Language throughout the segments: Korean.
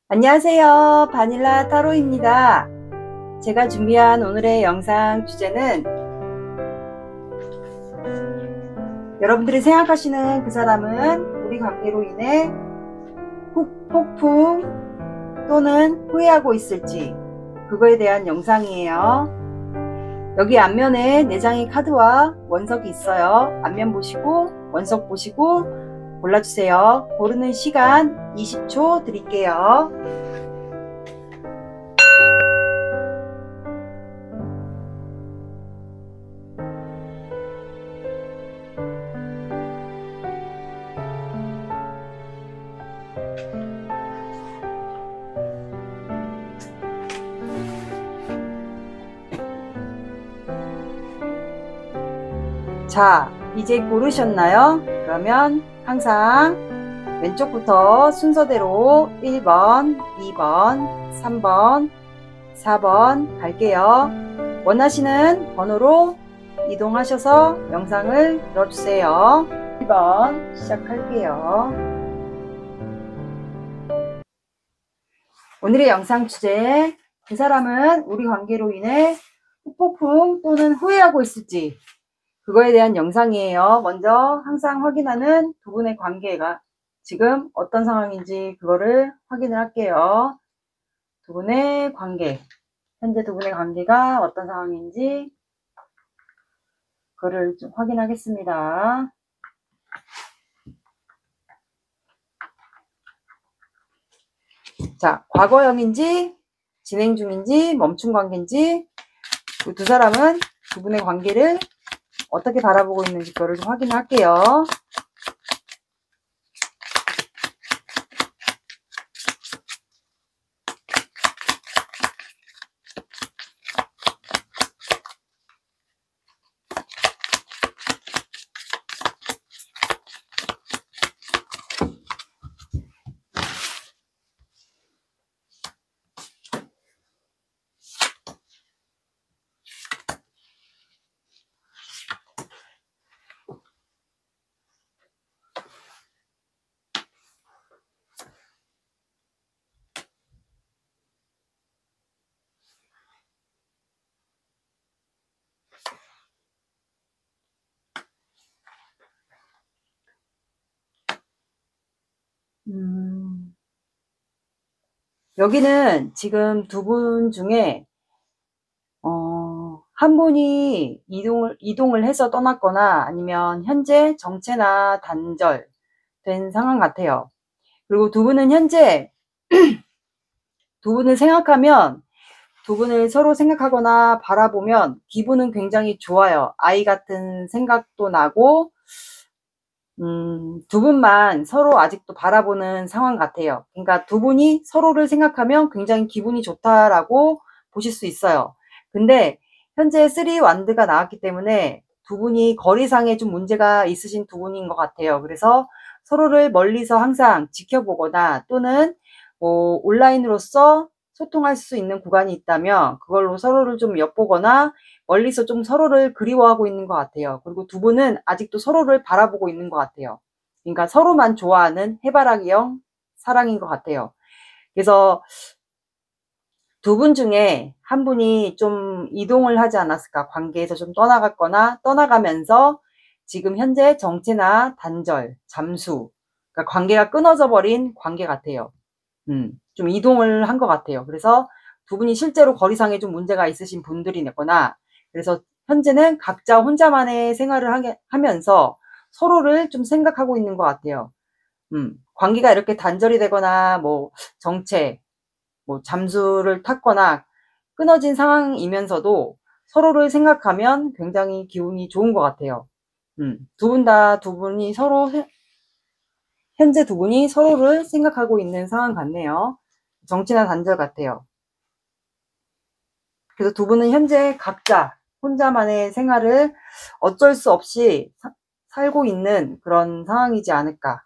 안녕하세요. 바닐라 타로입니다. 제가 준비한 오늘의 영상 주제는 여러분들이 생각하시는 그 사람은 우리 관계로 인해 폭풍 또는 후회하고 있을지, 그거에 대한 영상이에요. 여기 앞면에 4장의 카드와 원석이 있어요. 앞면 보시고 원석 보시고 골라주세요. 고르는 시간 20초 드릴게요. 자, 이제 고르셨나요? 그러면 항상 왼쪽부터 순서대로 1번, 2번, 3번, 4번 갈게요. 원하시는 번호로 이동하셔서 영상을 들어주세요. 1번 시작할게요. 오늘의 영상 주제, 그 사람은 우리 관계로 인해 폭풍 또는 후회하고 있을지, 그거에 대한 영상이에요. 먼저 항상 확인하는 두 분의 관계가 지금 어떤 상황인지 그거를 확인을 할게요. 두 분의 관계, 현재 두 분의 관계가 어떤 상황인지 그거를 좀 확인하겠습니다. 자, 과거형인지 진행 중인지 멈춘 관계인지, 그 두 사람은 두 분의 관계를 어떻게 바라보고 있는지 그거를 좀 확인할게요. 여기는 지금 두 분 중에 한 분이 이동을 해서 떠났거나 아니면 현재 정체나 단절된 상황 같아요. 그리고 두 분은 현재 두 분을 생각하면, 두 분을 서로 생각하거나 바라보면 기분은 굉장히 좋아요. 아이 같은 생각도 나고, 두 분만 서로 아직도 바라보는 상황 같아요. 그러니까 두 분이 서로를 생각하면 굉장히 기분이 좋다라고 보실 수 있어요. 근데 현재 3 완드가 나왔기 때문에 두 분이 거리상에 좀 문제가 있으신 두 분인 것 같아요. 그래서 서로를 멀리서 항상 지켜보거나 또는 뭐 온라인으로서 소통할 수 있는 구간이 있다면 그걸로 서로를 좀 엿보거나 멀리서 좀 서로를 그리워하고 있는 것 같아요. 그리고 두 분은 아직도 서로를 바라보고 있는 것 같아요. 그러니까 서로만 좋아하는 해바라기형 사랑인 것 같아요. 그래서 두 분 중에 한 분이 좀 이동을 하지 않았을까, 관계에서 좀 떠나갔거나 떠나가면서 지금 현재 정체나 단절, 잠수, 그러니까 관계가 끊어져 버린 관계 같아요. 좀 이동을 한 것 같아요. 그래서 두 분이 실제로 거리상에 좀 문제가 있으신 분들이거나, 그래서 현재는 각자 혼자만의 생활을 하면서 서로를 좀 생각하고 있는 것 같아요. 관계가 이렇게 단절이 되거나 뭐 정체, 뭐 잠수를 탔거나 끊어진 상황이면서도 서로를 생각하면 굉장히 기분이 좋은 것 같아요. 두 분이 서로, 현재 두 분이 서로를 생각하고 있는 상황 같네요. 정치나 단절 같아요. 그래서 두 분은 현재 각자 혼자만의 생활을 어쩔 수 없이 살고 있는 그런 상황이지 않을까.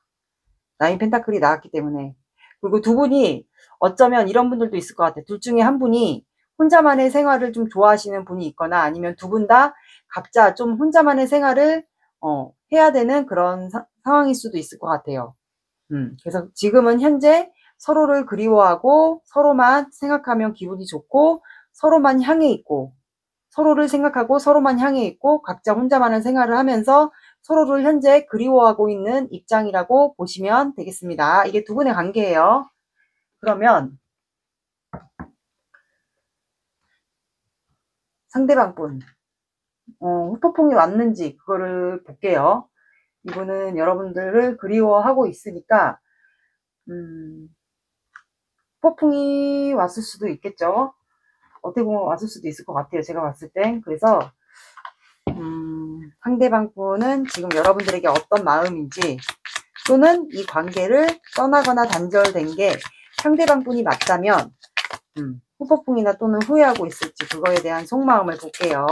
나인 펜타클이 나왔기 때문에. 그리고 두 분이 어쩌면 이런 분들도 있을 것 같아요. 둘 중에 한 분이 혼자만의 생활을 좀 좋아하시는 분이 있거나, 아니면 두 분 다 각자 좀 혼자만의 생활을 해야 되는 그런 상황일 수도 있을 것 같아요. 그래서 지금은 현재 서로를 그리워하고 서로만 생각하면 기분이 좋고 서로만 향해 있고 서로를 생각하고 서로만 향해 있고 각자 혼자만의 생활을 하면서 서로를 현재 그리워하고 있는 입장이라고 보시면 되겠습니다. 이게 두 분의 관계예요. 그러면 상대방 분 후폭풍이 왔는지 그거를 볼게요. 이분은 여러분들을 그리워하고 있으니까 후폭풍이 왔을 수도 있겠죠. 어떻게 보면 왔을 수도 있을 것 같아요. 제가 봤을 땐. 그래서 상대방 분은 지금 여러분들에게 어떤 마음인지 또는 이 관계를 떠나거나 단절된 게 상대방 분이 맞다면 후폭풍이나 또는 후회하고 있을지 그거에 대한 속마음을 볼게요.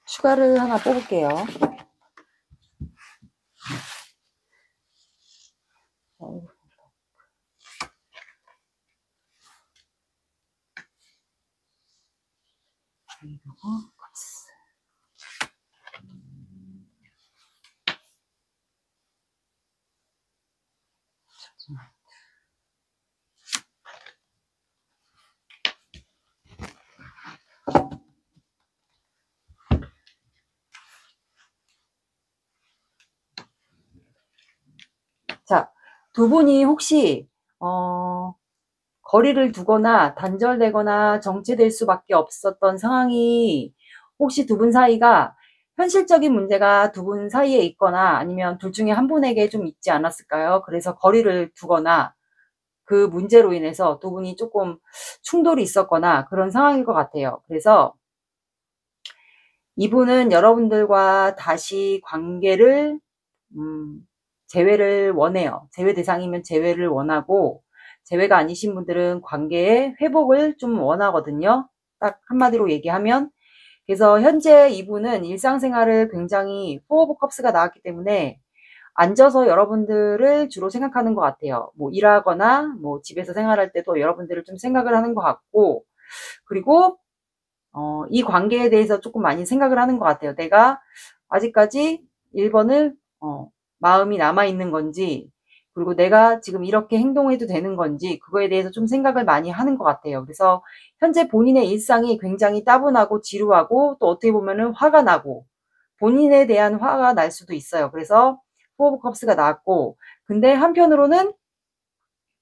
추가를 하나 뽑을게요. 자, 두 분이 혹시 거리를 두거나 단절되거나 정체될 수밖에 없었던 상황이 혹시 두 분 사이가 현실적인 문제가 두 분 사이에 있거나 아니면 둘 중에 한 분에게 좀 있지 않았을까요? 그래서 거리를 두거나 그 문제로 인해서 두 분이 조금 충돌이 있었거나 그런 상황일 것 같아요. 그래서 이분은 여러분들과 다시 관계를 재회를 원해요. 재회 대상이면 재회를 원하고 재회가 아니신 분들은 관계의 회복을 좀 원하거든요. 딱 한마디로 얘기하면. 그래서 현재 이분은 일상생활을 굉장히 4 오브 컵스가 나왔기 때문에 앉아서 여러분들을 주로 생각하는 것 같아요. 뭐 일하거나 뭐 집에서 생활할 때도 여러분들을 좀 생각을 하는 것 같고 그리고 이 관계에 대해서 조금 많이 생각을 하는 것 같아요. 내가 아직까지 1번을 마음이 남아있는 건지 그리고 내가 지금 이렇게 행동해도 되는 건지 그거에 대해서 좀 생각을 많이 하는 것 같아요. 그래서 현재 본인의 일상이 굉장히 따분하고 지루하고 또 어떻게 보면은 화가 나고 본인에 대한 화가 날 수도 있어요. 그래서 4 오브 컵스가 나왔고 근데 한편으로는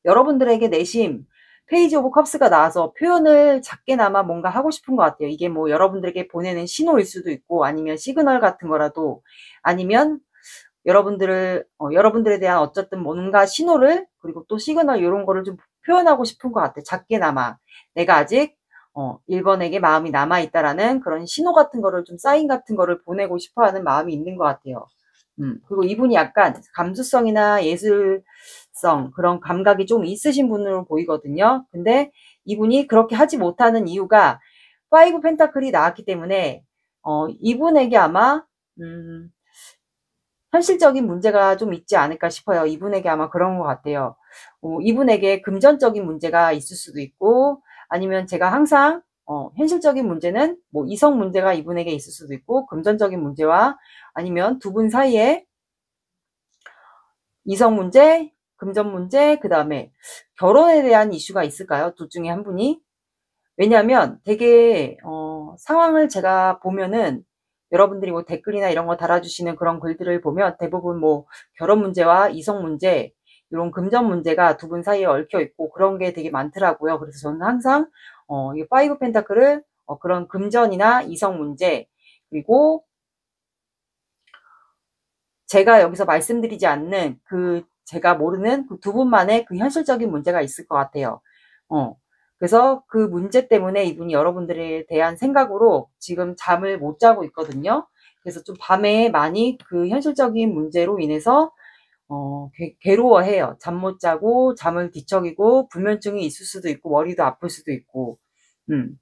여러분들에게 내심 페이지 오브 컵스가 나와서 표현을 작게나마 뭔가 하고 싶은 것 같아요. 이게 뭐 여러분들에게 보내는 신호일 수도 있고 아니면 시그널 같은 거라도 아니면 여러분들에 대한 어쨌든 뭔가 신호를 그리고 또 시그널 이런 거를 좀 표현하고 싶은 것 같아요. 작게나마 내가 아직 1번에게 마음이 남아있다라는 그런 신호 같은 거를 좀 사인 같은 거를 보내고 싶어하는 마음이 있는 것 같아요. 그리고 이분이 약간 감수성이나 예술성 그런 감각이 좀 있으신 분으로 보이거든요. 근데 이분이 그렇게 하지 못하는 이유가 5 펜타클이 나왔기 때문에 이분에게 아마 현실적인 문제가 좀 있지 않을까 싶어요. 이분에게 아마 그런 것 같아요. 이분에게 금전적인 문제가 있을 수도 있고 아니면 제가 항상 현실적인 문제는 뭐 이성 문제가 이분에게 있을 수도 있고 금전적인 문제와 아니면 두 분 사이에 이성 문제, 금전 문제, 그 다음에 결혼에 대한 이슈가 있을까요? 둘 중에 한 분이? 왜냐하면 되게 상황을 제가 보면은 여러분들이 뭐 댓글이나 이런 거 달아주시는 그런 글들을 보면 대부분 뭐 결혼 문제와 이성 문제 이런 금전 문제가 두 분 사이에 얽혀 있고 그런 게 되게 많더라고요. 그래서 저는 항상 이 5 펜타클을 그런 금전이나 이성 문제 그리고 제가 여기서 말씀드리지 않는 제가 모르는 그 두 분만의 그 현실적인 문제가 있을 것 같아요. 그래서 그 문제 때문에 이분이 여러분들에 대한 생각으로 지금 잠을 못 자고 있거든요. 그래서 좀 밤에 많이 그 현실적인 문제로 인해서 괴로워해요. 잠 못 자고 잠을 뒤척이고 불면증이 있을 수도 있고 머리도 아플 수도 있고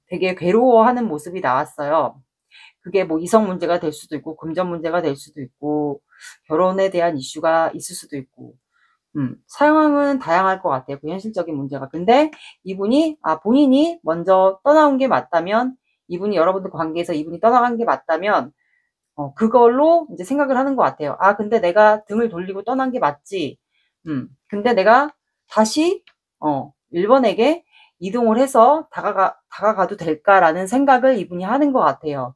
되게 괴로워하는 모습이 나왔어요. 그게 뭐 이성 문제가 될 수도 있고 금전 문제가 될 수도 있고 결혼에 대한 이슈가 있을 수도 있고 상황은 다양할 것 같아요. 그 현실적인 문제가. 근데 이분이 본인이 먼저 떠나온 게 맞다면, 이분이 여러분들 관계에서 이분이 떠나간 게 맞다면 그걸로 이제 생각을 하는 것 같아요. 근데 내가 등을 돌리고 떠난 게 맞지. 근데 내가 다시 일본에게 이동을 해서 다가가도 될까라는 생각을 이분이 하는 것 같아요.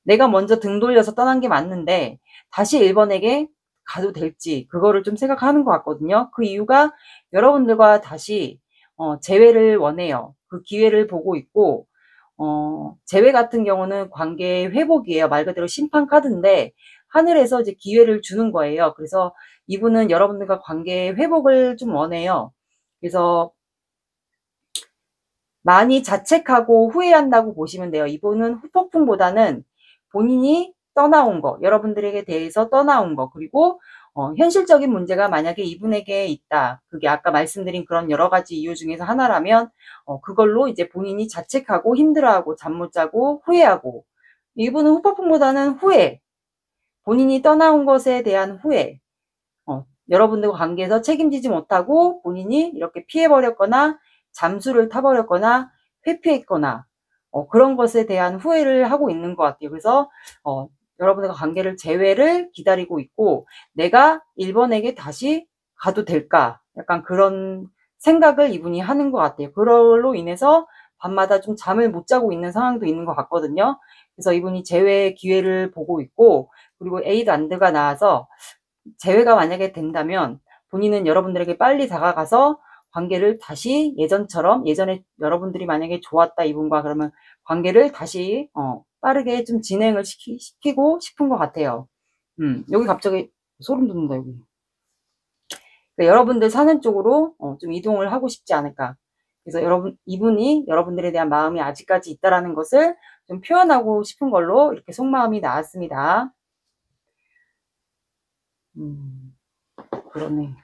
내가 먼저 등 돌려서 떠난 게 맞는데 다시 일본에게 가도 될지 그거를 좀 생각하는 것 같거든요. 그 이유가 여러분들과 다시 재회를 원해요. 그 기회를 보고 있고 재회 같은 경우는 관계 회복이에요. 말 그대로 심판 카드인데 하늘에서 이제 기회를 주는 거예요. 그래서 이분은 여러분들과 관계 회복을 좀 원해요. 그래서 많이 자책하고 후회한다고 보시면 돼요. 이분은 후폭풍보다는 본인이 떠나온 거, 여러분들에게 대해서 떠나온 거, 그리고 현실적인 문제가 만약에 이분에게 있다. 그게 아까 말씀드린 그런 여러 가지 이유 중에서 하나라면 그걸로 이제 본인이 자책하고 힘들어하고 잠 못 자고 후회하고, 이분은 후폭풍보다는 후회, 본인이 떠나온 것에 대한 후회, 여러분들과 관계에서 책임지지 못하고 본인이 이렇게 피해버렸거나 잠수를 타버렸거나 회피했거나 그런 것에 대한 후회를 하고 있는 것 같아요. 그래서 여러분들과 관계를 재회를 기다리고 있고 내가 일본에게 다시 가도 될까? 약간 그런 생각을 이분이 하는 것 같아요. 그걸로 인해서 밤마다 좀 잠을 못 자고 있는 상황도 있는 것 같거든요. 그래서 이분이 재회 기회를 보고 있고 그리고 에이드 안드가 나와서 재회가 만약에 된다면 본인은 여러분들에게 빨리 다가가서 관계를 다시 예전처럼 예전에 여러분들이 만약에 좋았다 이분과 그러면 관계를 다시 빠르게 좀 진행을 시키고 싶은 것 같아요. 여기 갑자기 소름 돋는다 여기. 그러니까 여러분들 사는 쪽으로 좀 이동을 하고 싶지 않을까. 그래서 이분이 여러분들에 대한 마음이 아직까지 있다라는 것을 좀 표현하고 싶은 걸로 이렇게 속마음이 나왔습니다. 그러네.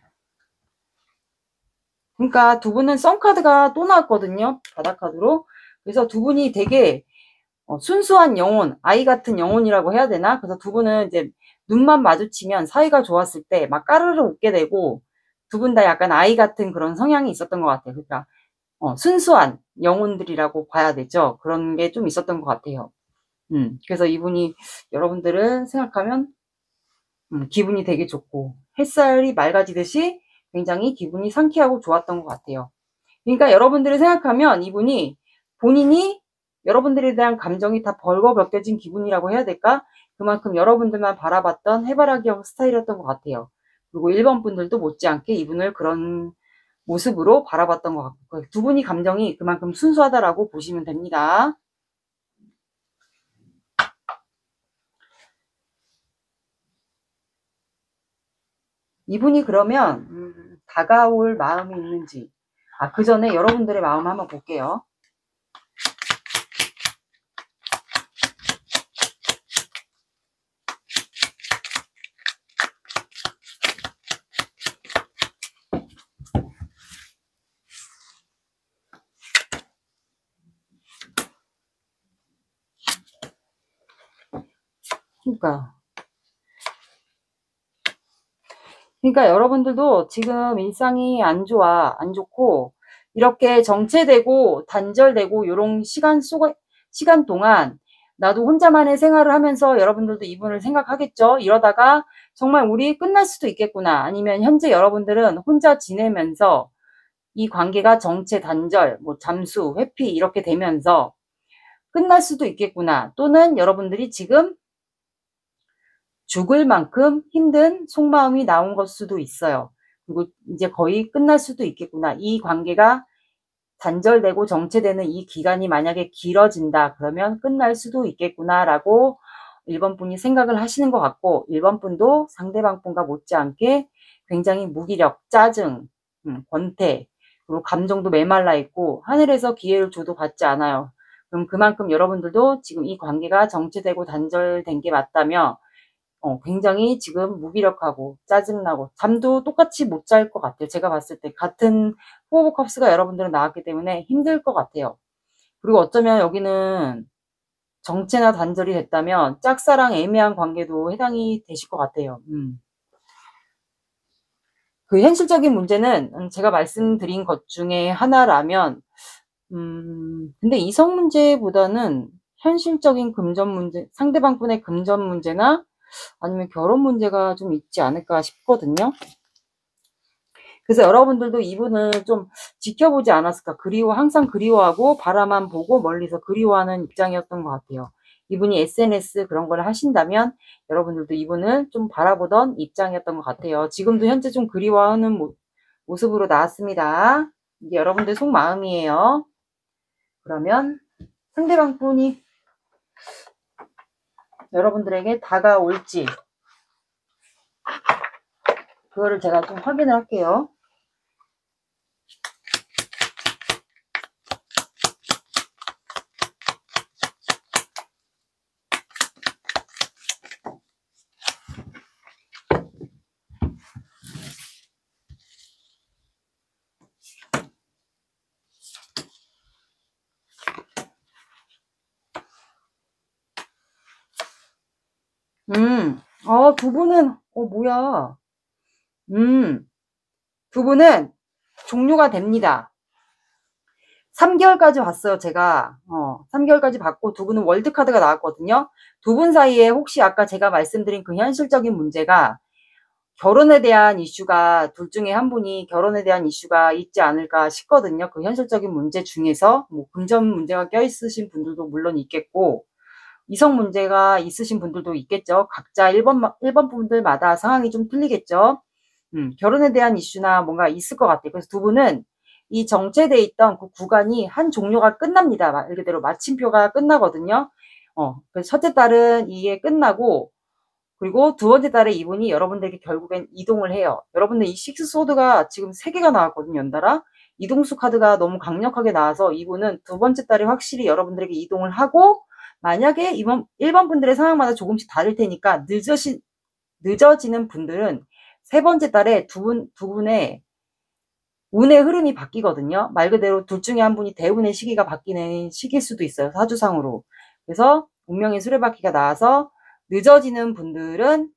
그러니까 두 분은 썬카드가 또 나왔거든요. 바닥카드로. 그래서 두 분이 되게 순수한 영혼, 아이 같은 영혼이라고 해야 되나? 그래서 두 분은 이제 눈만 마주치면 사이가 좋았을 때 막 까르르 웃게 되고 두 분 다 약간 아이 같은 그런 성향이 있었던 것 같아요. 그러니까 순수한 영혼들이라고 봐야 되죠. 그런 게 좀 있었던 것 같아요. 그래서 이분이 여러분들을 생각하면 기분이 되게 좋고 햇살이 맑아지듯이 굉장히 기분이 상쾌하고 좋았던 것 같아요. 그러니까 여러분들을 생각하면 이분이 본인이 여러분들에 대한 감정이 다 벌거벗겨진 기분이라고 해야 될까? 그만큼 여러분들만 바라봤던 해바라기 형 스타일이었던 것 같아요. 그리고 일본 분들도 못지않게 이분을 그런 모습으로 바라봤던 것 같고 두 분이 감정이 그만큼 순수하다라고 보시면 됩니다. 이분이 그러면 다가올 마음이 있는지 그 전에 여러분들의 마음 한번 볼게요. 그러니까 여러분들도 지금 일상이 안 좋고 이렇게 정체되고 단절되고 요런 시간 동안 나도 혼자만의 생활을 하면서 여러분들도 이분을 생각하겠죠. 이러다가 정말 우리 끝날 수도 있겠구나. 아니면 현재 여러분들은 혼자 지내면서 이 관계가 정체 단절, 뭐 잠수, 회피 이렇게 되면서 끝날 수도 있겠구나. 또는 여러분들이 지금 죽을 만큼 힘든 속마음이 나온 걸 수도 있어요. 그리고 이제 거의 끝날 수도 있겠구나. 이 관계가 단절되고 정체되는 이 기간이 만약에 길어진다. 그러면 끝날 수도 있겠구나라고 1번 분이 생각을 하시는 것 같고 1번 분도 상대방 분과 못지않게 굉장히 무기력, 짜증, 권태, 그리고 감정도 메말라 있고 하늘에서 기회를 줘도 받지 않아요. 그럼 그만큼 여러분들도 지금 이 관계가 정체되고 단절된 게 맞다면 굉장히 지금 무기력하고 짜증나고 잠도 똑같이 못 잘 것 같아요. 제가 봤을 때 같은 포 오브 컵스가 여러분들은 나왔기 때문에 힘들 것 같아요. 그리고 어쩌면 여기는 정체나 단절이 됐다면 짝사랑 애매한 관계도 해당이 되실 것 같아요. 그 현실적인 문제는 제가 말씀드린 것 중에 하나라면 근데 이성 문제보다는 현실적인 금전 문제, 상대방 분의 금전 문제나 아니면 결혼 문제가 좀 있지 않을까 싶거든요. 그래서 여러분들도 이분을 좀 지켜보지 않았을까. 항상 그리워하고 바라만 보고 멀리서 그리워하는 입장이었던 것 같아요. 이분이 SNS 그런 걸 하신다면 여러분들도 이분을 좀 바라보던 입장이었던 것 같아요. 지금도 현재 좀 그리워하는 모습으로 나왔습니다. 이게 여러분들 속마음이에요. 그러면 상대방 분이 여러분들에게 다가올지 그거를 제가 좀 확인을 할게요. 두 분은, 뭐야. 두 분은 종료가 됩니다. 3개월까지 봤어요, 제가. 3개월까지 봤고, 두 분은 월드카드가 나왔거든요. 두 분 사이에 혹시 아까 제가 말씀드린 그 현실적인 문제가 결혼에 대한 이슈가 둘 중에 한 분이 결혼에 대한 이슈가 있지 않을까 싶거든요. 그 현실적인 문제 중에서 뭐 금전 문제가 껴있으신 분들도 물론 있겠고, 이성 문제가 있으신 분들도 있겠죠. 각자 1번 분들마다 상황이 좀 틀리겠죠. 결혼에 대한 이슈나 뭔가 있을 것 같아요. 그래서 두 분은 이 정체돼 있던 그 구간이 한 종료가 끝납니다. 말 그대로 마침표가 끝나거든요. 그래서 첫째 달은 이게 끝나고, 그리고 두 번째 달에 이분이 여러분들에게 결국엔 이동을 해요. 여러분들 이 식스 소드가 지금 3개가 나왔거든요, 연달아. 이동수 카드가 너무 강력하게 나와서 이분은 두 번째 달에 확실히 여러분들에게 이동을 하고, 만약에 이번 1번 분들의 상황마다 조금씩 다를 테니까 늦어지는 분들은 세 번째 달에 두 분의 운의 흐름이 바뀌거든요. 말 그대로 둘 중에 한 분이 대운의 시기가 바뀌는 시기일 수도 있어요. 사주상으로. 그래서 운명의 수레바퀴가 나와서 늦어지는 분들은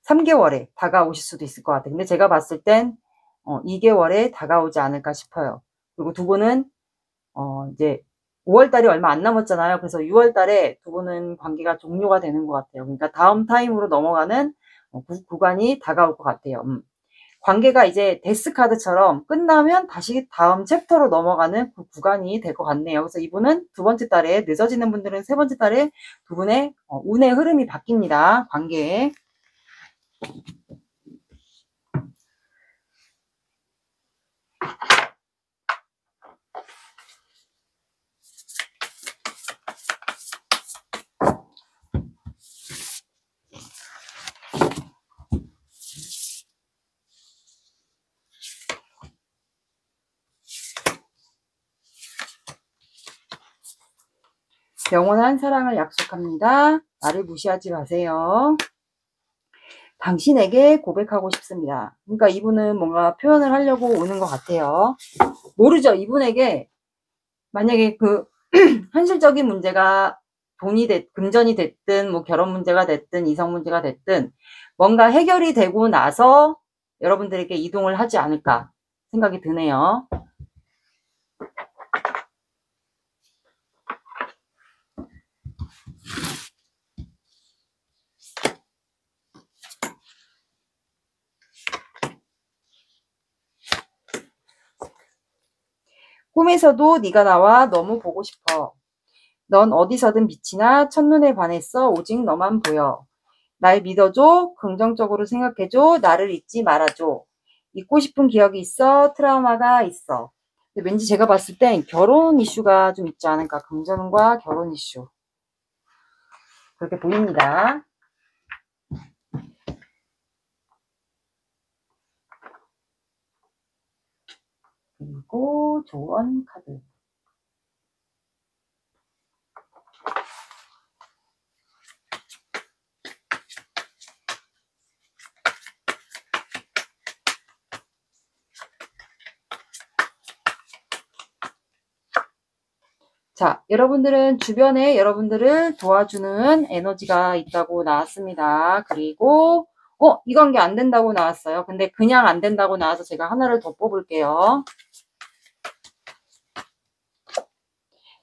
3개월에 다가오실 수도 있을 것 같아요. 근데 제가 봤을 땐 2개월에 다가오지 않을까 싶어요. 그리고 두 분은 이제 5월 달이 얼마 안 남았잖아요. 그래서 6월 달에 두 분은 관계가 종료가 되는 것 같아요. 그러니까 다음 타임으로 넘어가는 구간이 다가올 것 같아요. 관계가 이제 데스 카드처럼 끝나면 다시 다음 챕터로 넘어가는 그 구간이 될 것 같네요. 그래서 이분은 두 번째 달에, 늦어지는 분들은 세 번째 달에 두 분의 운의 흐름이 바뀝니다. 관계에. 영원한 사랑을 약속합니다. 나를 무시하지 마세요. 당신에게 고백하고 싶습니다. 그러니까 이분은 뭔가 표현을 하려고 오는 것 같아요. 모르죠. 이분에게 만약에 그 현실적인 문제가 금전이 됐든 뭐 결혼 문제가 됐든 이성 문제가 됐든 뭔가 해결이 되고 나서 여러분들에게 이동을 하지 않을까 생각이 드네요. 꿈에서도 네가 나와 너무 보고 싶어. 넌 어디서든 빛이나 첫눈에 반했어. 오직 너만 보여. 날 믿어줘. 긍정적으로 생각해줘. 나를 잊지 말아줘. 잊고 싶은 기억이 있어. 트라우마가 있어. 근데 왠지 제가 봤을 땐 결혼 이슈가 좀 있지 않을까. 금전과 결혼 이슈. 그렇게 보입니다. 그리고 조언 카드. 자, 여러분들은 주변에 여러분들을 도와주는 에너지가 있다고 나왔습니다. 그리고 이 관계 안 된다고 나왔어요. 근데 그냥 안 된다고 나와서 제가 하나를 더 뽑을게요.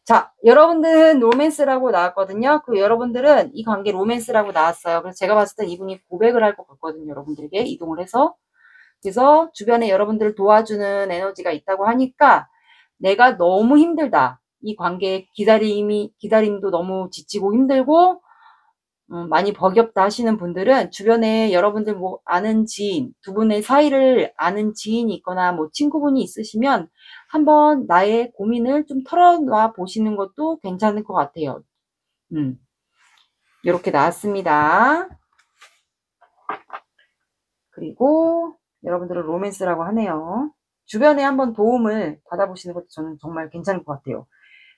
자, 여러분들은 로맨스라고 나왔거든요. 여러분들은 이 관계 로맨스라고 나왔어요. 그래서 제가 봤을 땐 이분이 고백을 할 것 같거든요. 여러분들에게 이동을 해서. 그래서 주변에 여러분들을 도와주는 에너지가 있다고 하니까 내가 너무 힘들다. 이 관계 기다림도 너무 지치고 힘들고, 많이 버겁다 하시는 분들은 주변에 여러분들 뭐 아는 지인, 두 분의 사이를 아는 지인이 있거나 뭐 친구분이 있으시면 한번 나의 고민을 좀 털어놔 보시는 것도 괜찮을 것 같아요. 이렇게 나왔습니다. 그리고 여러분들은 로맨스라고 하네요. 주변에 한번 도움을 받아보시는 것도 저는 정말 괜찮을 것 같아요.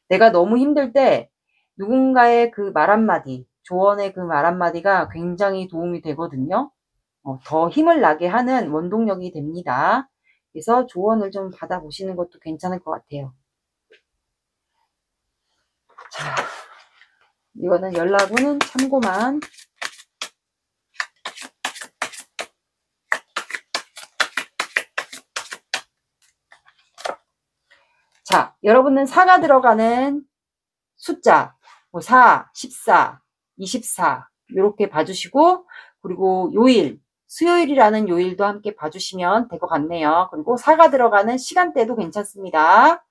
내가 너무 힘들 때 누군가의 그 말 한마디, 조언의 그 말 한마디가 굉장히 도움이 되거든요. 더 힘을 나게 하는 원동력이 됩니다. 그래서 조언을 좀 받아보시는 것도 괜찮을 것 같아요. 자, 이거는 연락은 참고만. 자, 여러분은 4가 들어가는 숫자, 4, 14, 24 이렇게 봐주시고, 그리고 요일, 수요일이라는 요일도 함께 봐주시면 될 것 같네요. 그리고 4가 들어가는 시간대도 괜찮습니다.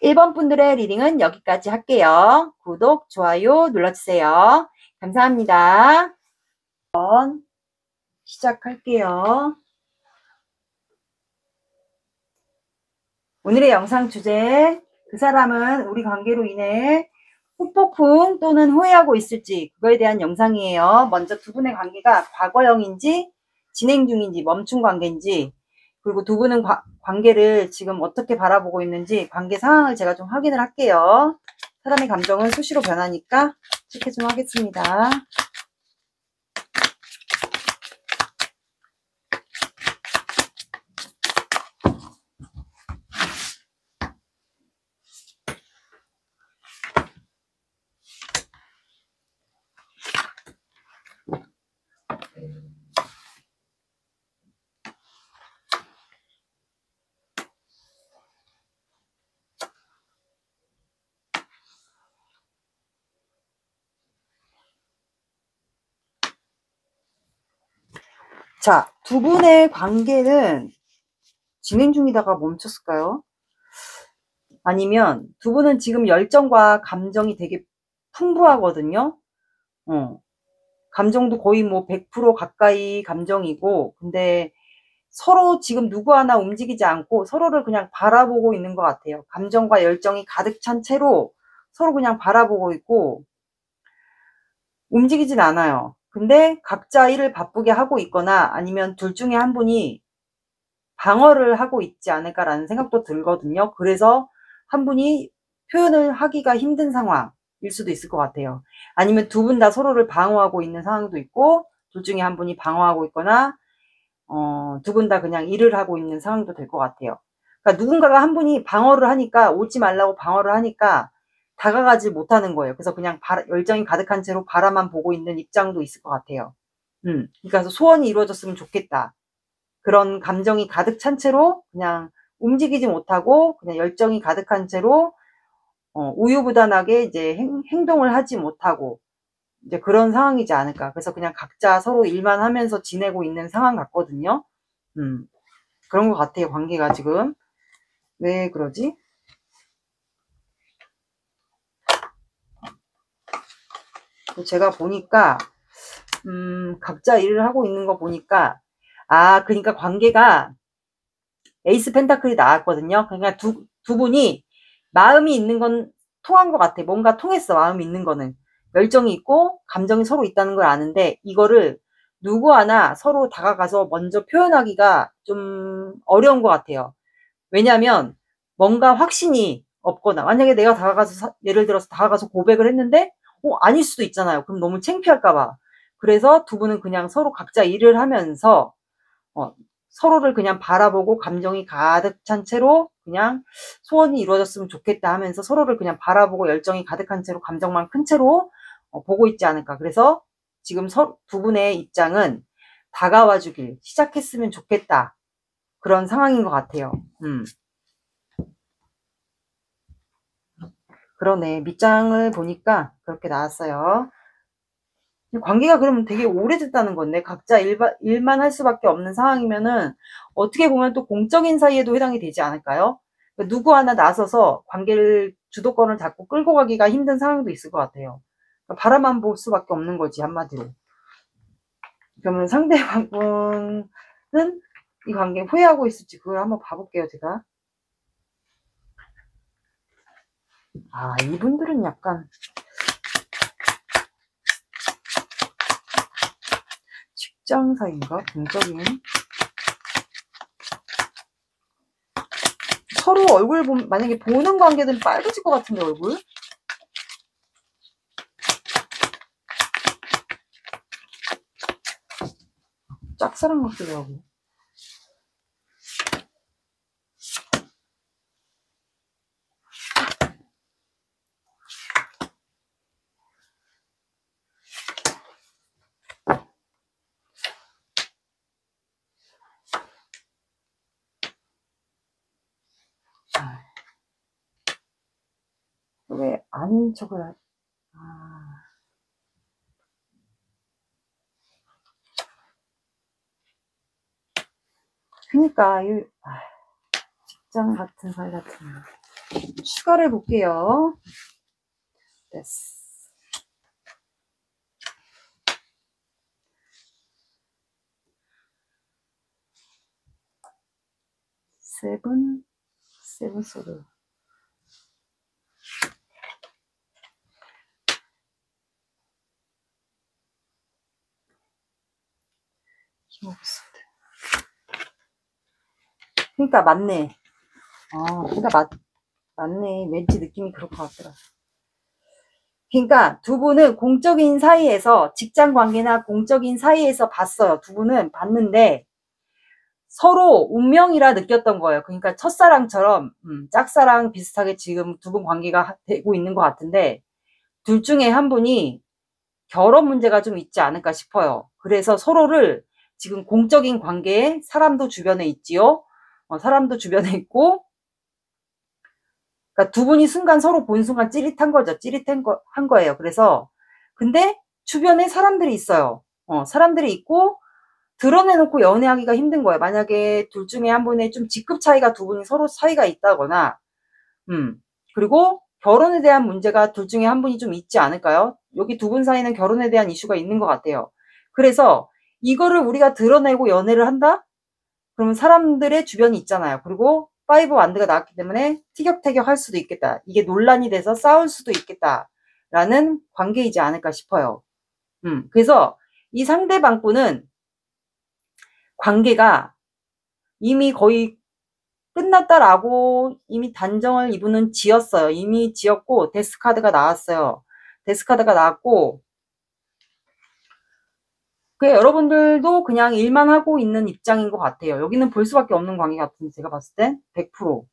1번 분들의 리딩은 여기까지 할게요. 구독, 좋아요 눌러주세요. 감사합니다. 시작할게요. 오늘의 영상 주제, 그 사람은 우리 관계로 인해 후폭풍 또는 후회하고 있을지, 그거에 대한 영상이에요. 먼저 두 분의 관계가 과거형인지 진행 중인지 멈춘 관계인지, 그리고 두 분은 관계를 지금 어떻게 바라보고 있는지 관계 상황을 제가 좀 확인을 할게요. 사람의 감정은 수시로 변하니까 체크 좀 하겠습니다. 자, 두 분의 관계는 진행 중이다가 멈췄을까요? 아니면 두 분은 지금 열정과 감정이 되게 풍부하거든요. 감정도 거의 뭐 100% 가까이 감정이고, 근데 서로 지금 누구 하나 움직이지 않고 서로를 그냥 바라보고 있는 것 같아요. 감정과 열정이 가득 찬 채로 서로 그냥 바라보고 있고 움직이진 않아요. 근데 각자 일을 바쁘게 하고 있거나 아니면 둘 중에 한 분이 방어를 하고 있지 않을까라는 생각도 들거든요. 그래서 한 분이 표현을 하기가 힘든 상황일 수도 있을 것 같아요. 아니면 두 분 다 서로를 방어하고 있는 상황도 있고, 둘 중에 한 분이 방어하고 있거나 두 분 다 그냥 일을 하고 있는 상황도 될 것 같아요. 그러니까 누군가가 한 분이 방어를 하니까, 오지 말라고 방어를 하니까 다가가지 못하는 거예요. 그래서 그냥 열정이 가득한 채로 바라만 보고 있는 입장도 있을 것 같아요. 그러니까 소원이 이루어졌으면 좋겠다. 그런 감정이 가득 찬 채로 그냥 움직이지 못하고 그냥 열정이 가득한 채로 우유부단하게 이제 행동을 하지 못하고 이제 그런 상황이지 않을까. 그래서 그냥 각자 서로 일만 하면서 지내고 있는 상황 같거든요. 그런 것 같아요. 관계가 지금. 왜 그러지? 제가 보니까 각자 일을 하고 있는 거 보니까, 그러니까 관계가 에이스 펜타클이 나왔거든요. 그러니까 두 분이 마음이 있는 건 통한 것 같아. 뭔가 통했어. 마음이 있는 거는. 열정이 있고 감정이 서로 있다는 걸 아는데, 이거를 누구 하나 서로 다가가서 먼저 표현하기가 좀 어려운 것 같아요. 왜냐하면 뭔가 확신이 없거나, 만약에 내가 다가가서 예를 들어서 다가가서 고백을 했는데 아닐 수도 있잖아요. 그럼 너무 창피할까 봐. 그래서 두 분은 그냥 서로 각자 일을 하면서 서로를 그냥 바라보고 감정이 가득 찬 채로 그냥 소원이 이루어졌으면 좋겠다 하면서 서로를 그냥 바라보고 열정이 가득한 채로 감정만 큰 채로 보고 있지 않을까. 그래서 지금 두 분의 입장은 다가와 주길, 시작했으면 좋겠다, 그런 상황인 것 같아요. 그러네. 밑장을 보니까 그렇게 나왔어요. 관계가 그러면 되게 오래됐다는 건데, 각자 일만 할 수밖에 없는 상황이면은 어떻게 보면 또 공적인 사이에도 해당이 되지 않을까요? 그러니까 누구 하나 나서서 관계를 주도권을 잡고 끌고 가기가 힘든 상황도 있을 것 같아요. 그러니까 바라만 볼 수밖에 없는 거지, 한마디로. 그러면 상대방분은 이 관계 후회하고 있을지 그걸 한번 봐볼게요, 제가. 아, 이분들은 약간 직장 사이인가? 공적인. 서로 얼굴 만약에 보는 관계는 빨개질 것 같은데, 얼굴? 짝사랑 같기도 하고. 왜 아닌 척을 그니까 직장 같은 사이 같은 추가를 볼게요. 됐어. 세븐 소드. 그러니까 맞네. 그러니까 맞네. 왠지 느낌이 그럴 것 같더라. 그러니까 두 분은 공적인 사이에서, 직장 관계나 공적인 사이에서 봤어요. 두 분은 봤는데 서로 운명이라 느꼈던 거예요. 그러니까 첫사랑처럼 짝사랑 비슷하게 지금 두 분 관계가 되고 있는 것 같은데, 둘 중에 한 분이 결혼 문제가 좀 있지 않을까 싶어요. 그래서 서로를 지금 공적인 관계에 사람도 주변에 있지요. 사람도 주변에 있고, 그러니까 두 분이 순간 서로 본 순간 찌릿한 거죠. 한 거예요. 그래서 근데 주변에 사람들이 있어요. 사람들이 있고 드러내놓고 연애하기가 힘든 거예요. 만약에 둘 중에 한 분의 좀 직급 차이가, 두 분이 서로 사이가 있다거나, 그리고 결혼에 대한 문제가 둘 중에 한 분이 좀 있지 않을까요? 여기 두 분 사이는 결혼에 대한 이슈가 있는 것 같아요. 그래서 이거를 우리가 드러내고 연애를 한다? 그러면 사람들의 주변이 있잖아요. 그리고 파이브 완드가 나왔기 때문에 티격태격 할 수도 있겠다. 이게 논란이 돼서 싸울 수도 있겠다라는 관계이지 않을까 싶어요. 그래서 이 상대방분은 관계가 이미 거의 끝났다라고 이미 단정을 이분은 지었어요. 이미 지었고 데스카드가 나왔어요. 데스카드가 나왔고, 여러분들도 그냥 일만 하고 있는 입장인 것 같아요. 여기는 볼 수밖에 없는 관계 같은데, 제가 봤을 땐 100%.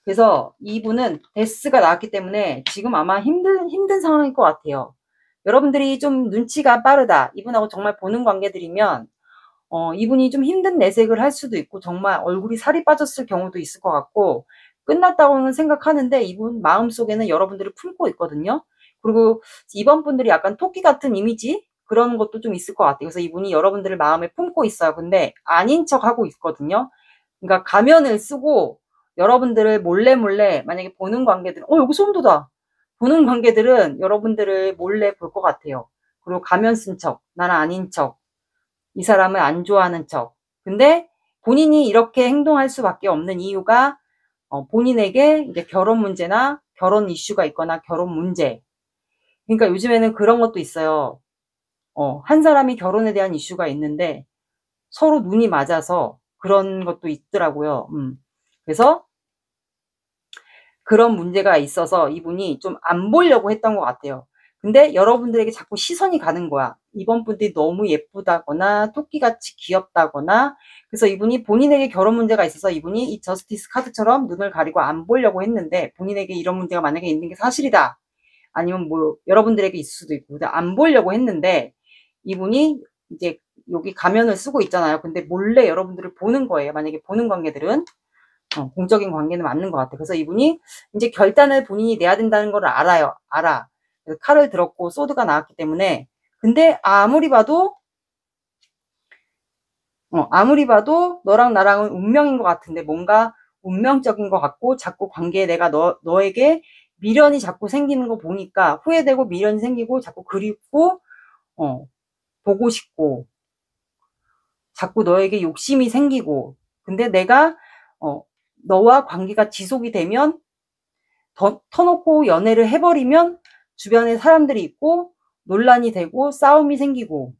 그래서 이분은 데스가 나왔기 때문에 지금 아마 힘든 상황일 것 같아요. 여러분들이 좀 눈치가 빠르다, 이분하고 정말 보는 관계들이면 이분이 좀 힘든 내색을 할 수도 있고 정말 얼굴이 살이 빠졌을 경우도 있을 것 같고, 끝났다고는 생각하는데 이분 마음속에는 여러분들을 품고 있거든요. 그리고 이번 분들이 약간 토끼 같은 이미지, 그런 것도 좀 있을 것 같아요. 그래서 이분이 여러분들을 마음에 품고 있어요. 근데 아닌 척 하고 있거든요. 그러니까 가면을 쓰고 여러분들을 몰래 만약에 보는 관계들은 여기 소름 돋아. 보는 관계들은 여러분들을 몰래 볼 것 같아요. 그리고 가면 쓴 척, 나는 아닌 척, 이 사람을 안 좋아하는 척. 근데 본인이 이렇게 행동할 수밖에 없는 이유가 본인에게 이제 결혼 문제나 결혼 이슈가 있거나 결혼 문제. 그러니까 요즘에는 그런 것도 있어요. 한 사람이 결혼에 대한 이슈가 있는데 서로 눈이 맞아서 그런 것도 있더라고요. 그래서 그런 문제가 있어서 이분이 좀 안 보려고 했던 것 같아요. 근데 여러분들에게 자꾸 시선이 가는 거야. 이번 분들이 너무 예쁘다거나 토끼같이 귀엽다거나. 그래서 이분이 본인에게 결혼 문제가 있어서 이분이 이 저스티스 카드처럼 눈을 가리고 안 보려고 했는데, 본인에게 이런 문제가 만약에 있는 게 사실이다, 아니면 뭐 여러분들에게 있을 수도 있고, 근데 안 보려고 했는데 이분이 이제 여기 가면을 쓰고 있잖아요. 근데 몰래 여러분들을 보는 거예요. 만약에 보는 관계들은 공적인 관계는 맞는 것 같아. 그래서 이분이 이제 결단을 본인이 내야 된다는 걸 알아. 그래서 칼을 들었고 소드가 나왔기 때문에. 근데 아무리 봐도 너랑 나랑은 운명인 것 같은데, 뭔가 운명적인 것 같고 자꾸 관계에 내가 너에게 미련이 자꾸 생기는 거 보니까 후회되고 미련이 생기고 자꾸 그립고 보고 싶고 자꾸 너에게 욕심이 생기고. 근데 내가 너와 관계가 지속이 되면 터놓고 연애를 해버리면 주변에 사람들이 있고 논란이 되고 싸움이 생기고.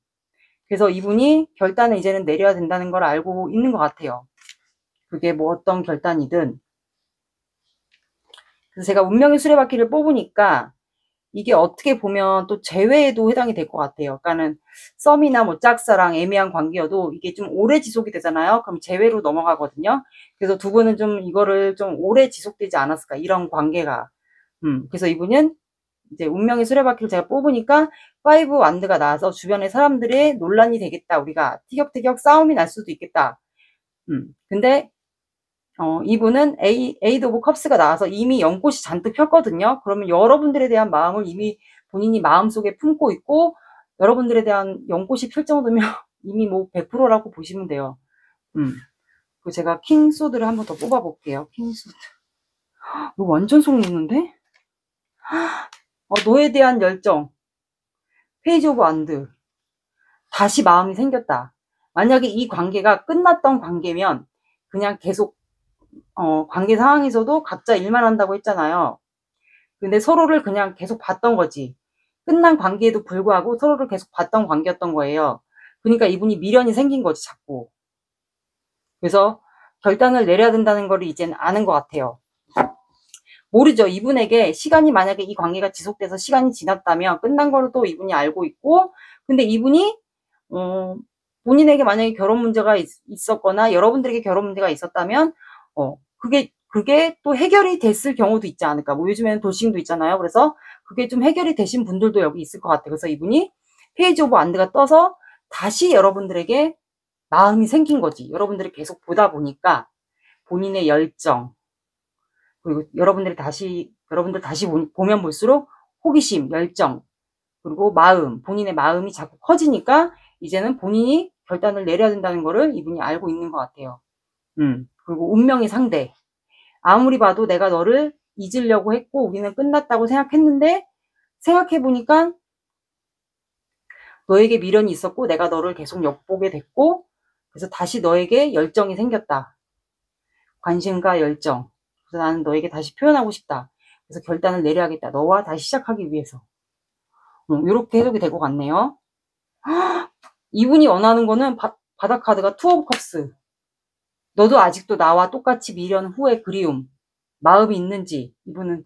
그래서 이분이 결단을 이제는 내려야 된다는 걸 알고 있는 것 같아요. 그게 뭐 어떤 결단이든. 그래서 제가 운명의 수레바퀴를 뽑으니까 이게 어떻게 보면 또 재회에도 해당이 될 것 같아요. 그러니까는 썸이나 뭐 짝사랑, 애매한 관계여도 이게 좀 오래 지속이 되잖아요. 그럼 재회로 넘어가거든요. 그래서 두 분은 좀 이거를 좀 오래 지속되지 않았을까, 이런 관계가. 그래서 이분은 이제 운명의 수레바퀴를 제가 뽑으니까 5 완드가 나와서 주변의 사람들의 논란이 되겠다. 우리가 티격태격 싸움이 날 수도 있겠다. 근데 이분은 에이드 오브 컵스가 나와서 이미 연꽃이 잔뜩 폈거든요. 그러면 여러분들에 대한 마음을 이미 본인이 마음속에 품고 있고, 여러분들에 대한 연꽃이 필 정도면 이미 뭐 100%라고 보시면 돼요. 그 제가 킹소드를 한번 더 뽑아볼게요. 킹소드. 이거 완전 속는데? 너에 대한 열정. 페이지 오브 완드. 다시 마음이 생겼다. 만약에 이 관계가 끝났던 관계면 그냥 계속 관계 상황에서도 각자 일만 한다고 했잖아요. 근데 서로를 그냥 계속 봤던 거지. 끝난 관계에도 불구하고 서로를 계속 봤던 관계였던 거예요. 그러니까 이분이 미련이 생긴 거지, 자꾸. 그래서 결단을 내려야 된다는 걸 이제는 아는 것 같아요. 모르죠. 이분에게 시간이, 만약에 이 관계가 지속돼서 시간이 지났다면 끝난 거를 또 이분이 알고 있고, 근데 이분이 본인에게 만약에 결혼 문제가 있었거나 여러분들에게 결혼 문제가 있었다면 그게 또 해결이 됐을 경우도 있지 않을까. 뭐 요즘에는 도싱도 있잖아요. 그래서 그게 좀 해결이 되신 분들도 여기 있을 것 같아요. 그래서 이분이 페이지 오브 완드가 떠서 다시 여러분들에게 마음이 생긴 거지. 여러분들이 계속 보다 보니까 본인의 열정, 그리고 여러분들 다시 보면 볼수록 호기심, 열정, 그리고 본인의 마음이 자꾸 커지니까 이제는 본인이 결단을 내려야 된다는 거를 이분이 알고 있는 것 같아요. 그리고 운명의 상대. 아무리 봐도 내가 너를 잊으려고 했고 우리는 끝났다고 생각했는데, 생각해보니까 너에게 미련이 있었고 내가 너를 계속 엿보게 됐고, 그래서 다시 너에게 열정이 생겼다. 관심과 열정. 그래서 나는 너에게 다시 표현하고 싶다. 그래서 결단을 내려야겠다. 너와 다시 시작하기 위해서. 이렇게 해석이 될 것 같네요. 이분이 원하는 거는 바닥 카드가 투 오브 컵스. 너도 아직도 나와 똑같이 미련, 후회, 그리움, 마음이 있는지 이분은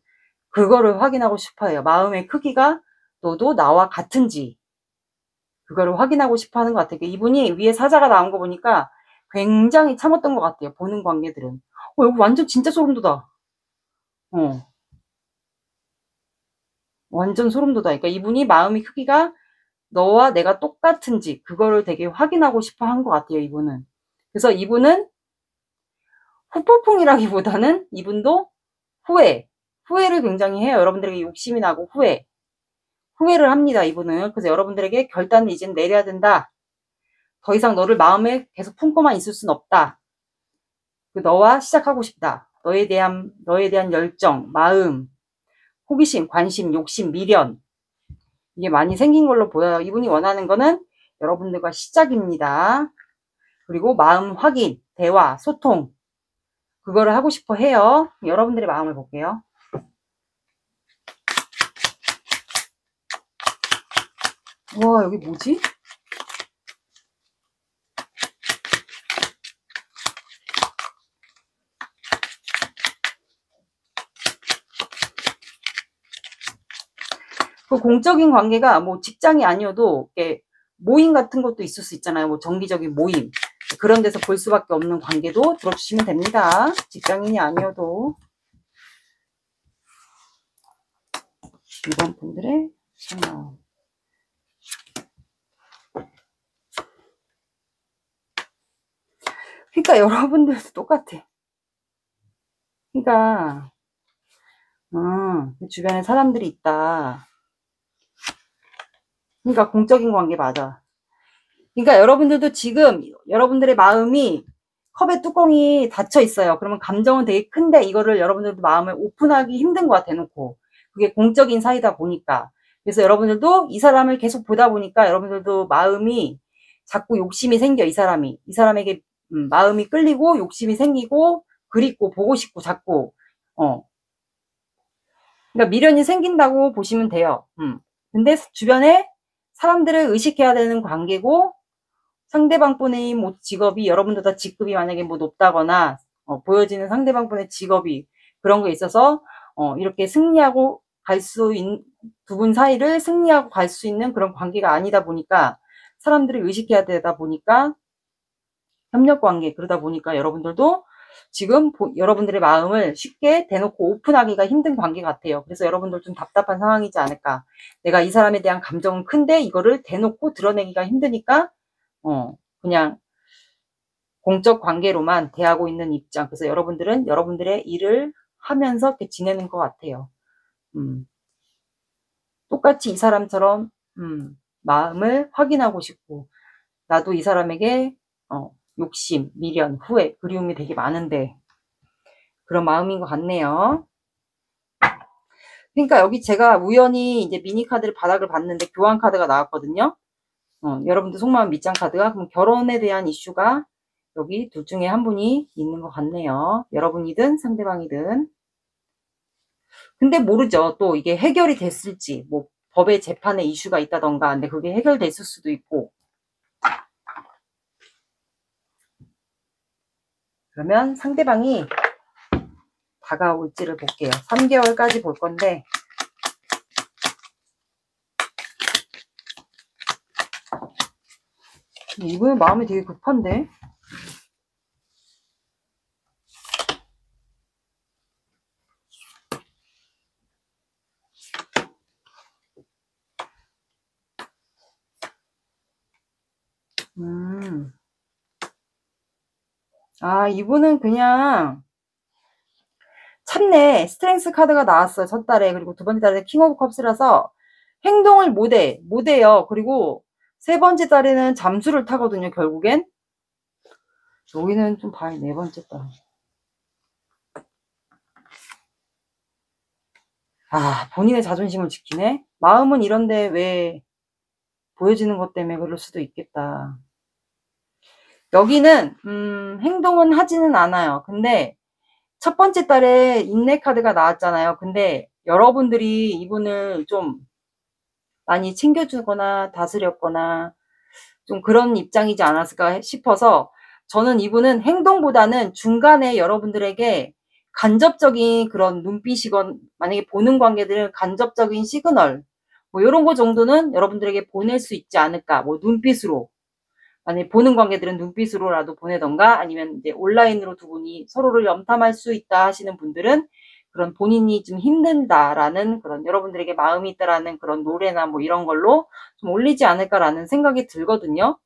그거를 확인하고 싶어해요. 마음의 크기가 너도 나와 같은지 그거를 확인하고 싶어하는 것 같아요. 이분이 위에 사자가 나온 거 보니까 굉장히 참았던 것 같아요. 보는 관계들은. 여기 완전 진짜 소름 돋아. 완전 소름 돋아. 그러니까 이분이 마음의 크기가 너와 내가 똑같은지 그거를 되게 확인하고 싶어 한 것 같아요. 이분은. 그래서 이분은 후폭풍이라기보다는 이분도 후회를 굉장히 해요. 여러분들에게 욕심이 나고 후회를 합니다. 이분은. 그래서 여러분들에게 결단을 이젠 내려야 된다. 더 이상 너를 마음에 계속 품고만 있을 순 없다. 너와 시작하고 싶다. 너에 대한 열정, 마음, 호기심, 관심, 욕심, 미련, 이게 많이 생긴 걸로 보여요. 이분이 원하는 거는 여러분들과 시작입니다. 그리고 마음 확인, 대화, 소통, 그거를 하고 싶어 해요. 여러분들의 마음을 볼게요. 와, 여기 뭐지? 그 공적인 관계가 뭐 직장이 아니어도 이렇게 모임 같은 것도 있을 수 있잖아요. 뭐 정기적인 모임. 그런 데서 볼 수밖에 없는 관계도 들어주시면 됩니다. 직장인이 아니어도. 이번 분들의 상황. 그러니까 여러분들도 똑같아. 그러니까 주변에 사람들이 있다. 그러니까 공적인 관계 맞아. 그러니까 여러분들도 지금 여러분들의 마음이 컵의 뚜껑이 닫혀 있어요. 그러면 감정은 되게 큰데 이거를 여러분들도 마음을 오픈하기 힘든 거야, 대놓고. 그게 공적인 사이다 보니까. 그래서 여러분들도 이 사람을 계속 보다 보니까 여러분들도 마음이 자꾸 욕심이 생겨, 이 사람에게 마음이 끌리고 욕심이 생기고 그립고 보고 싶고 자꾸 그러니까 미련이 생긴다고 보시면 돼요. 근데 주변에 사람들을 의식해야 되는 관계고 상대방분의 뭐 직업이 여러분들보다 직급이 만약에 뭐 높다거나 보여지는 상대방분의 직업이 그런 거에 있어서 이렇게 승리하고 갈 수 있는 두 분 사이를 승리하고 갈 수 있는 그런 관계가 아니다 보니까 사람들을 의식해야 되다 보니까 협력 관계 그러다 보니까 여러분들도 지금 여러분들의 마음을 쉽게 대놓고 오픈하기가 힘든 관계 같아요. 그래서 여러분들 좀 답답한 상황이지 않을까. 내가 이 사람에 대한 감정은 큰데 이거를 대놓고 드러내기가 힘드니까 그냥 공적 관계로만 대하고 있는 입장. 그래서 여러분들은 여러분들의 일을 하면서 이렇게 지내는 것 같아요. 똑같이 이 사람처럼 마음을 확인하고 싶고 나도 이 사람에게 욕심, 미련, 후회, 그리움이 되게 많은데 그런 마음인 것 같네요. 그러니까 여기 제가 우연히 이제 미니 카드를 바닥을 봤는데 교환 카드가 나왔거든요. 여러분들 속마음 밑장 카드가 그럼 결혼에 대한 이슈가 여기 둘 중에 한 분이 있는 것 같네요. 여러분이든 상대방이든. 근데 모르죠. 또 이게 해결이 됐을지 뭐 법의 재판에 이슈가 있다던가 근데 그게 해결됐을 수도 있고. 그러면 상대방이 다가올지를 볼게요. 3개월까지 볼 건데 이분은 마음이 되게 급한데 이분은 그냥 참네. 스트렝스 카드가 나왔어요. 첫 달에. 그리고 두 번째 달에 킹 오브 컵스라서 행동을 못해요. 그리고 세 번째 달에는 잠수를 타거든요. 결국엔. 여기는 좀 봐요. 네 번째 달. 본인의 자존심을 지키네. 마음은 이런데 왜 보여지는 것 때문에 그럴 수도 있겠다. 여기는 행동은 하지는 않아요. 근데 첫 번째 달에 인내 카드가 나왔잖아요. 근데 여러분들이 이분을 좀 많이 챙겨주거나 다스렸거나 좀 그런 입장이지 않았을까 싶어서 저는 이분은 행동보다는 중간에 여러분들에게 간접적인 그런 눈빛이건 만약에 보는 관계들은 간접적인 시그널 뭐 이런 거 정도는 여러분들에게 보낼 수 있지 않을까. 뭐 눈빛으로 만약에 보는 관계들은 눈빛으로라도 보내던가 아니면 이제 온라인으로 두 분이 서로를 염탐할 수 있다 하시는 분들은 그런 본인이 좀 힘든다라는 그런 여러분들에게 마음이 있다라는 그런 노래나 뭐 이런 걸로 좀 올리지 않을까라는 생각이 들거든요.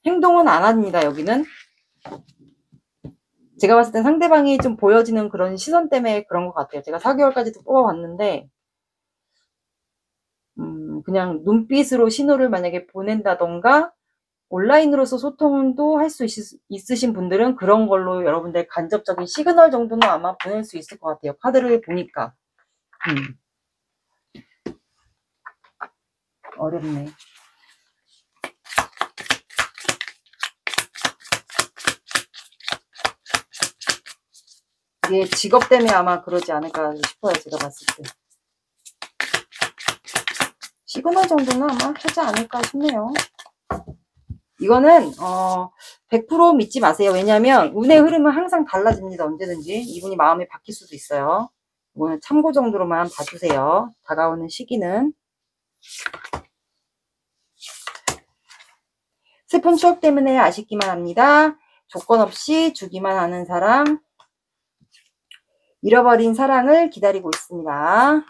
행동은 안 합니다. 여기는. 제가 봤을 땐 상대방이 좀 보여지는 그런 시선 때문에 그런 것 같아요. 제가 4개월까지도 뽑아봤는데 그냥 눈빛으로 신호를 만약에 보낸다던가 온라인으로서 소통도 할 수 있으신 분들은 그런 걸로 여러분들 간접적인 시그널 정도는 아마 보낼 수 있을 것 같아요. 카드를 보니까. 어렵네. 이게 직업 때문에 아마 그러지 않을까 싶어요. 제가 봤을 때. 시그널 정도는 아마 하지 않을까 싶네요. 이거는 100% 믿지 마세요. 왜냐하면 운의 흐름은 항상 달라집니다. 언제든지. 이분이 마음이 바뀔 수도 있어요. 이거는 참고 정도로만 봐주세요. 다가오는 시기는. 슬픈 추억 때문에 아쉽기만 합니다. 조건 없이 주기만 하는 사랑, 잃어버린 사랑을 기다리고 있습니다.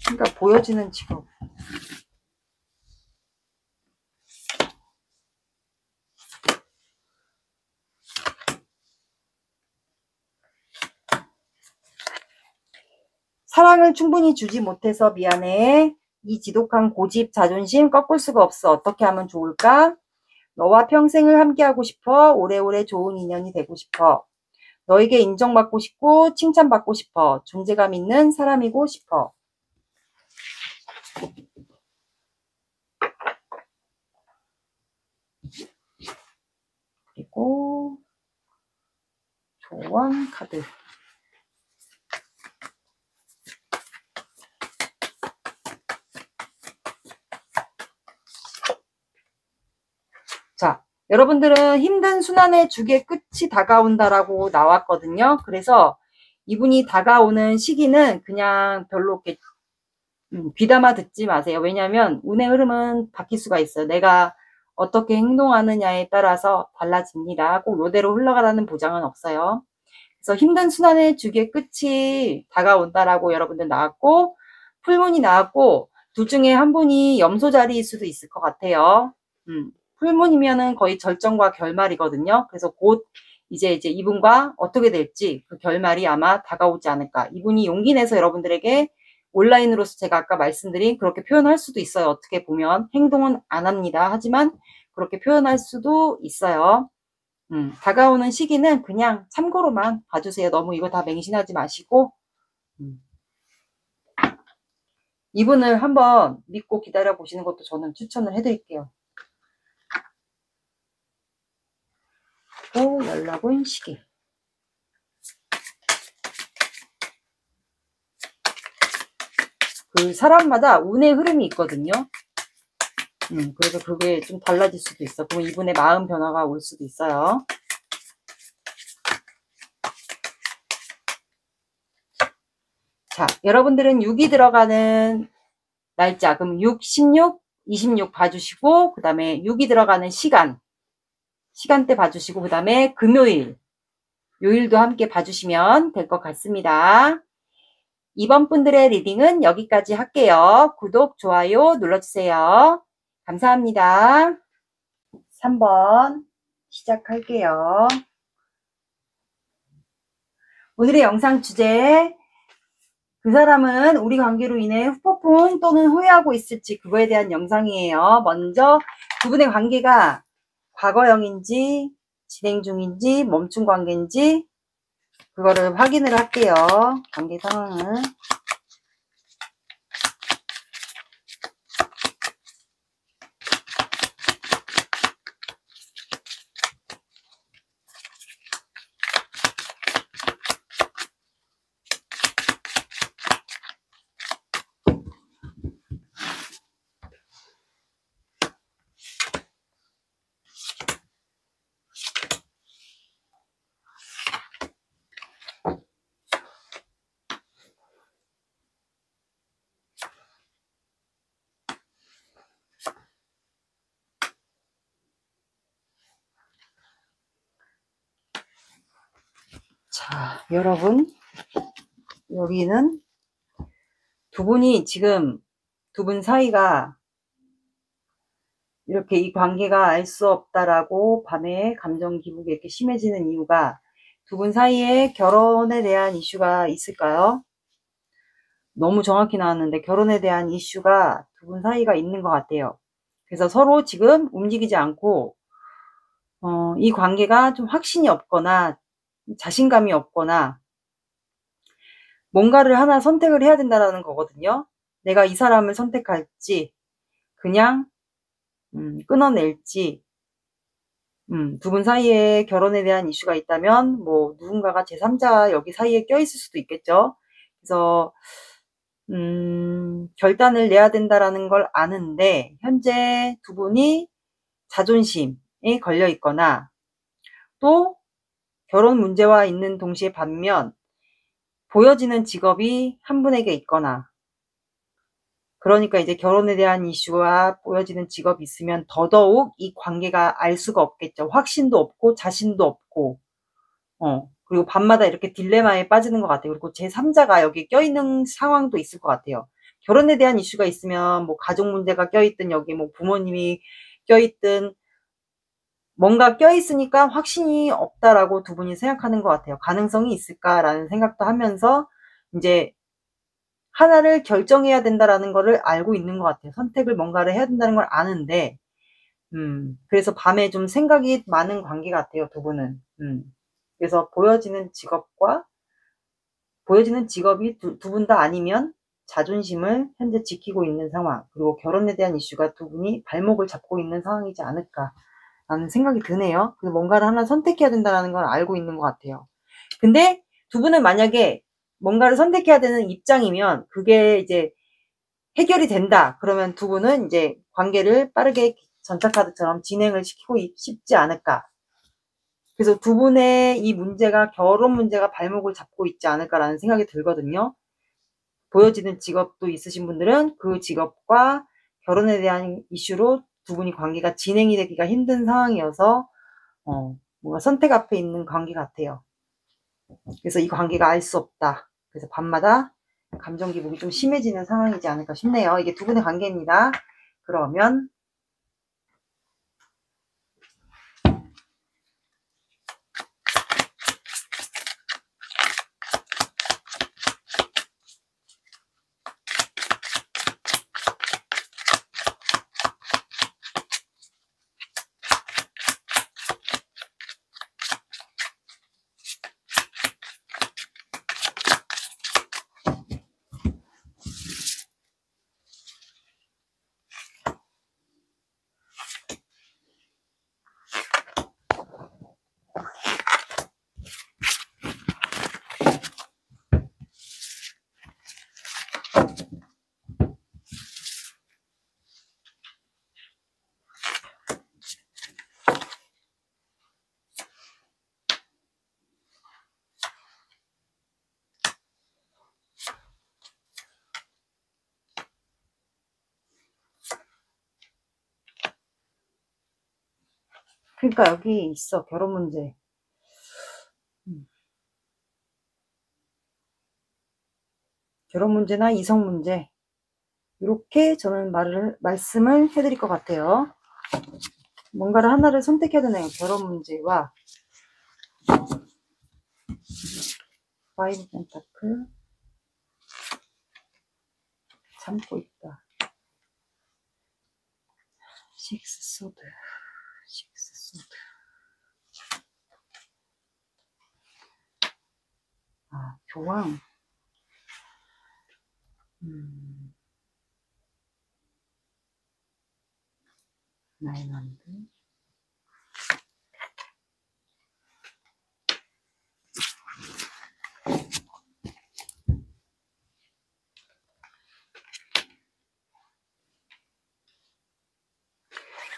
그러니까 보여지는 직업. 사랑을 충분히 주지 못해서 미안해. 이 지독한 고집, 자존심 꺾을 수가 없어. 어떻게 하면 좋을까? 너와 평생을 함께하고 싶어. 오래오래 좋은 인연이 되고 싶어. 너에게 인정받고 싶고 칭찬받고 싶어. 존재감 있는 사람이고 싶어. 그리고 조언 카드. 자, 여러분들은 힘든 순환의 주기의 끝이 다가온다라고 나왔거든요. 그래서 이분이 다가오는 시기는 그냥 별로 이렇게 귀담아 듣지 마세요. 왜냐하면 운의 흐름은 바뀔 수가 있어요. 내가 어떻게 행동하느냐에 따라서 달라집니다. 꼭 이대로 흘러가라는 보장은 없어요. 그래서 힘든 순환의 주기의 끝이 다가온다라고 여러분들 나왔고, 풀문이 나왔고, 둘 중에 한 분이 염소 자리일 수도 있을 것 같아요. 풀문이면은 거의 절정과 결말이거든요. 그래서 곧 이제 이분과 어떻게 될지 그 결말이 아마 다가오지 않을까. 이분이 용기 내서 여러분들에게 온라인으로서 제가 아까 말씀드린 그렇게 표현할 수도 있어요. 어떻게 보면 행동은 안 합니다. 하지만 그렇게 표현할 수도 있어요. 다가오는 시기는 그냥 참고로만 봐주세요. 너무 이거 다 맹신하지 마시고 이분을 한번 믿고 기다려 보시는 것도 저는 추천을 해드릴게요. 또 연락 온 시기. 그 사람마다 운의 흐름이 있거든요. 그래서 그게 좀 달라질 수도 있어. 그럼 이분의 마음 변화가 올 수도 있어요. 자, 여러분들은 6이 들어가는 날짜, 그럼 6, 16, 26 봐주시고, 그 다음에 6이 들어가는 시간대 봐주시고, 그 다음에 금요일, 요일도 함께 봐주시면 될 것 같습니다. 이번 분들의 리딩은 여기까지 할게요. 구독, 좋아요 눌러주세요. 감사합니다. 3번 시작할게요. 오늘의 영상 주제, 그 사람은 우리 관계로 인해 후폭풍 또는 후회하고 있을지 그거에 대한 영상이에요. 먼저 두 분의 관계가 과거형인지 진행 중인지 멈춘 관계인지 그거를 확인을 할게요. 관계 상황을. 자, 여러분, 여기는 두 분이 지금 두 분 사이가 이렇게 이 관계가 알 수 없다라고 밤에 감정 기복이 이렇게 심해지는 이유가 두 분 사이에 결혼에 대한 이슈가 있을까요? 너무 정확히 나왔는데 결혼에 대한 이슈가 두 분 사이가 있는 것 같아요. 그래서 서로 지금 움직이지 않고 이 관계가 좀 확신이 없거나 자신감이 없거나 뭔가를 하나 선택을 해야 된다는 거거든요. 내가 이 사람을 선택할지 그냥 끊어낼지 두 분 사이에 결혼에 대한 이슈가 있다면 뭐 누군가가 제3자 여기 사이에 껴있을 수도 있겠죠. 그래서 결단을 내야 된다라는 걸 아는데 현재 두 분이 자존심에 걸려 있거나 또 결혼 문제와 있는 동시에 반면 보여지는 직업이 한 분에게 있거나, 그러니까 이제 결혼에 대한 이슈와 보여지는 직업이 있으면 더더욱 이 관계가 알 수가 없겠죠. 확신도 없고 자신도 없고 그리고 밤마다 이렇게 딜레마에 빠지는 것 같아요. 그리고 제3자가 여기 껴있는 상황도 있을 것 같아요. 결혼에 대한 이슈가 있으면 뭐 가족 문제가 껴있든 여기 뭐 부모님이 껴있든 뭔가 껴있으니까 확신이 없다라고 두 분이 생각하는 것 같아요. 가능성이 있을까라는 생각도 하면서 이제 하나를 결정해야 된다라는 거를 알고 있는 것 같아요. 선택을 뭔가를 해야 된다는 걸 아는데 그래서 밤에 좀 생각이 많은 관계 같아요, 두 분은. 그래서 보여지는 직업이 두 분 다 아니면 자존심을 현재 지키고 있는 상황, 그리고 결혼에 대한 이슈가 두 분이 발목을 잡고 있는 상황이지 않을까라는 생각이 드네요. 그래서 뭔가를 하나 선택해야 된다는 걸 알고 있는 것 같아요. 근데 두 분은 만약에 뭔가를 선택해야 되는 입장이면 그게 이제 해결이 된다. 그러면 두 분은 이제 관계를 빠르게 전자카드처럼 진행을 시키고 싶지 않을까. 그래서 두 분의 이 문제가 결혼 문제가 발목을 잡고 있지 않을까라는 생각이 들거든요. 보여지는 직업도 있으신 분들은 그 직업과 결혼에 대한 이슈로 두 분이 관계가 진행이 되기가 힘든 상황이어서 뭔가 선택 앞에 있는 관계 같아요. 그래서 이 관계가 알 수 없다. 그래서 밤마다 감정 기복이 좀 심해지는 상황이지 않을까 싶네요. 이게 두 분의 관계입니다. 그러면 그러니까 여기 있어. 결혼 문제. 결혼 문제나 이성 문제. 이렇게 저는 말씀을 해드릴 것 같아요. 뭔가를 하나를 선택해야 되네요. 결혼 문제와 파이브 펜타클 참고 있다. 식스 소드. 교황. 나인원드.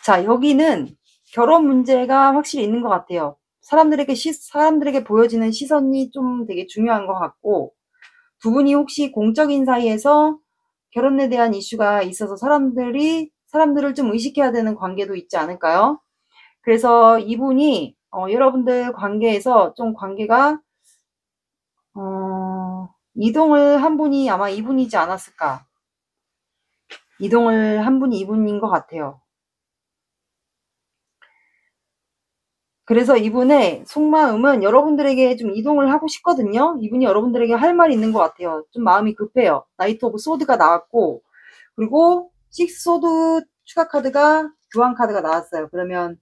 자, 여기는 결혼 문제가 확실히 있는 것 같아요. 사람들에게 보여지는 시선이 좀 되게 중요한 것 같고, 두 분이 혹시 공적인 사이에서 결혼에 대한 이슈가 있어서 사람들을 좀 의식해야 되는 관계도 있지 않을까요? 그래서 이분이 여러분들 관계에서 좀 관계가 이동을 한 분이 아마 이분이지 않았을까. 이동을 한 분이 이분인 것 같아요. 그래서 이분의 속마음은 여러분들에게 좀 이동을 하고 싶거든요. 이분이 여러분들에게 할 말이 있는 것 같아요. 좀 마음이 급해요. 나이트 오브 소드가 나왔고, 그리고 식스 소드 추가 카드가 교환 카드가 나왔어요. 그러면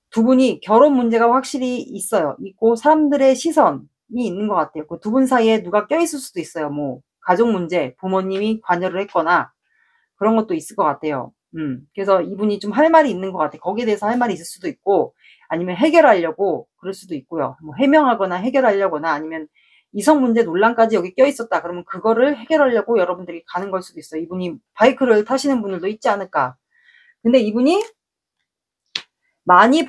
두 분이 결혼 문제가 확실히 있고 사람들의 시선이 있는 것 같아요. 그 두 분 사이에 누가 껴있을 수도 있어요. 뭐 가족 문제, 부모님이 관여를 했거나 그런 것도 있을 것 같아요. 그래서 이분이 좀 할 말이 있는 것 같아. 거기에 대해서 할 말이 있을 수도 있고, 아니면 해결하려고 그럴 수도 있고요. 뭐 해명하거나 해결하려거나, 아니면 이성 문제 논란까지 여기 껴있었다. 그러면 그거를 해결하려고 여러분들이 가는 걸 수도 있어요. 이분이 바이크를 타시는 분들도 있지 않을까. 근데 이분이 많이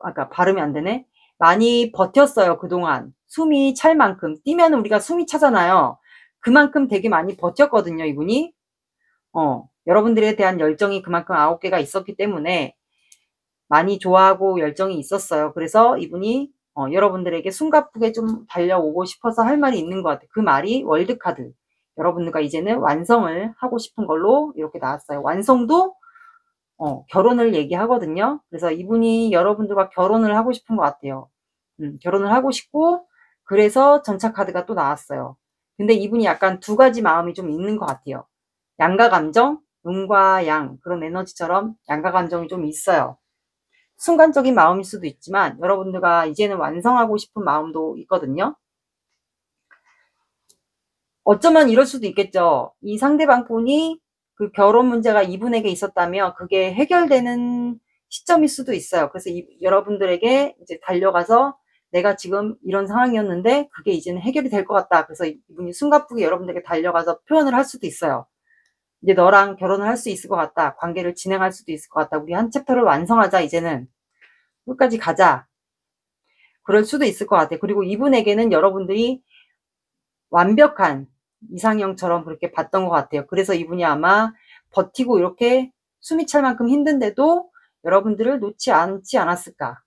아까 발음이 안 되네. 많이 버텼어요, 그동안. 숨이 찰 만큼. 뛰면 우리가 숨이 차잖아요. 그만큼 되게 많이 버텼거든요, 이분이. 여러분들에 대한 열정이 그만큼 9개가 있었기 때문에 많이 좋아하고 열정이 있었어요. 그래서 이분이 여러분들에게 숨가쁘게 좀 달려오고 싶어서 할 말이 있는 것 같아요. 그 말이 월드카드. 여러분들과 이제는 완성을 하고 싶은 걸로 이렇게 나왔어요. 완성도 결혼을 얘기하거든요. 그래서 이분이 여러분들과 결혼을 하고 싶은 것 같아요. 결혼을 하고 싶고, 그래서 전차카드가 또 나왔어요. 근데 이분이 약간 두 가지 마음이 좀 있는 것 같아요. 양가 감정, 음과 양, 그런 에너지처럼 양가 감정이 좀 있어요. 순간적인 마음일 수도 있지만 여러분들과 이제는 완성하고 싶은 마음도 있거든요. 어쩌면 이럴 수도 있겠죠. 이 상대방 분이 그 결혼 문제가 이분에게 있었다면 그게 해결되는 시점일 수도 있어요. 그래서 여러분들에게 이제 달려가서 내가 지금 이런 상황이었는데 그게 이제는 해결이 될 것 같다. 그래서 이분이 숨가쁘게 여러분들에게 달려가서 표현을 할 수도 있어요. 이제 너랑 결혼을 할 수 있을 것 같다. 관계를 진행할 수도 있을 것 같다. 우리 한 챕터를 완성하자. 이제는 끝까지 가자. 그럴 수도 있을 것 같아요. 그리고 이분에게는 여러분들이 완벽한 이상형처럼 그렇게 봤던 것 같아요. 그래서 이분이 아마 버티고 이렇게 숨이 찰 만큼 힘든데도 여러분들을 놓지 않지 않았을까.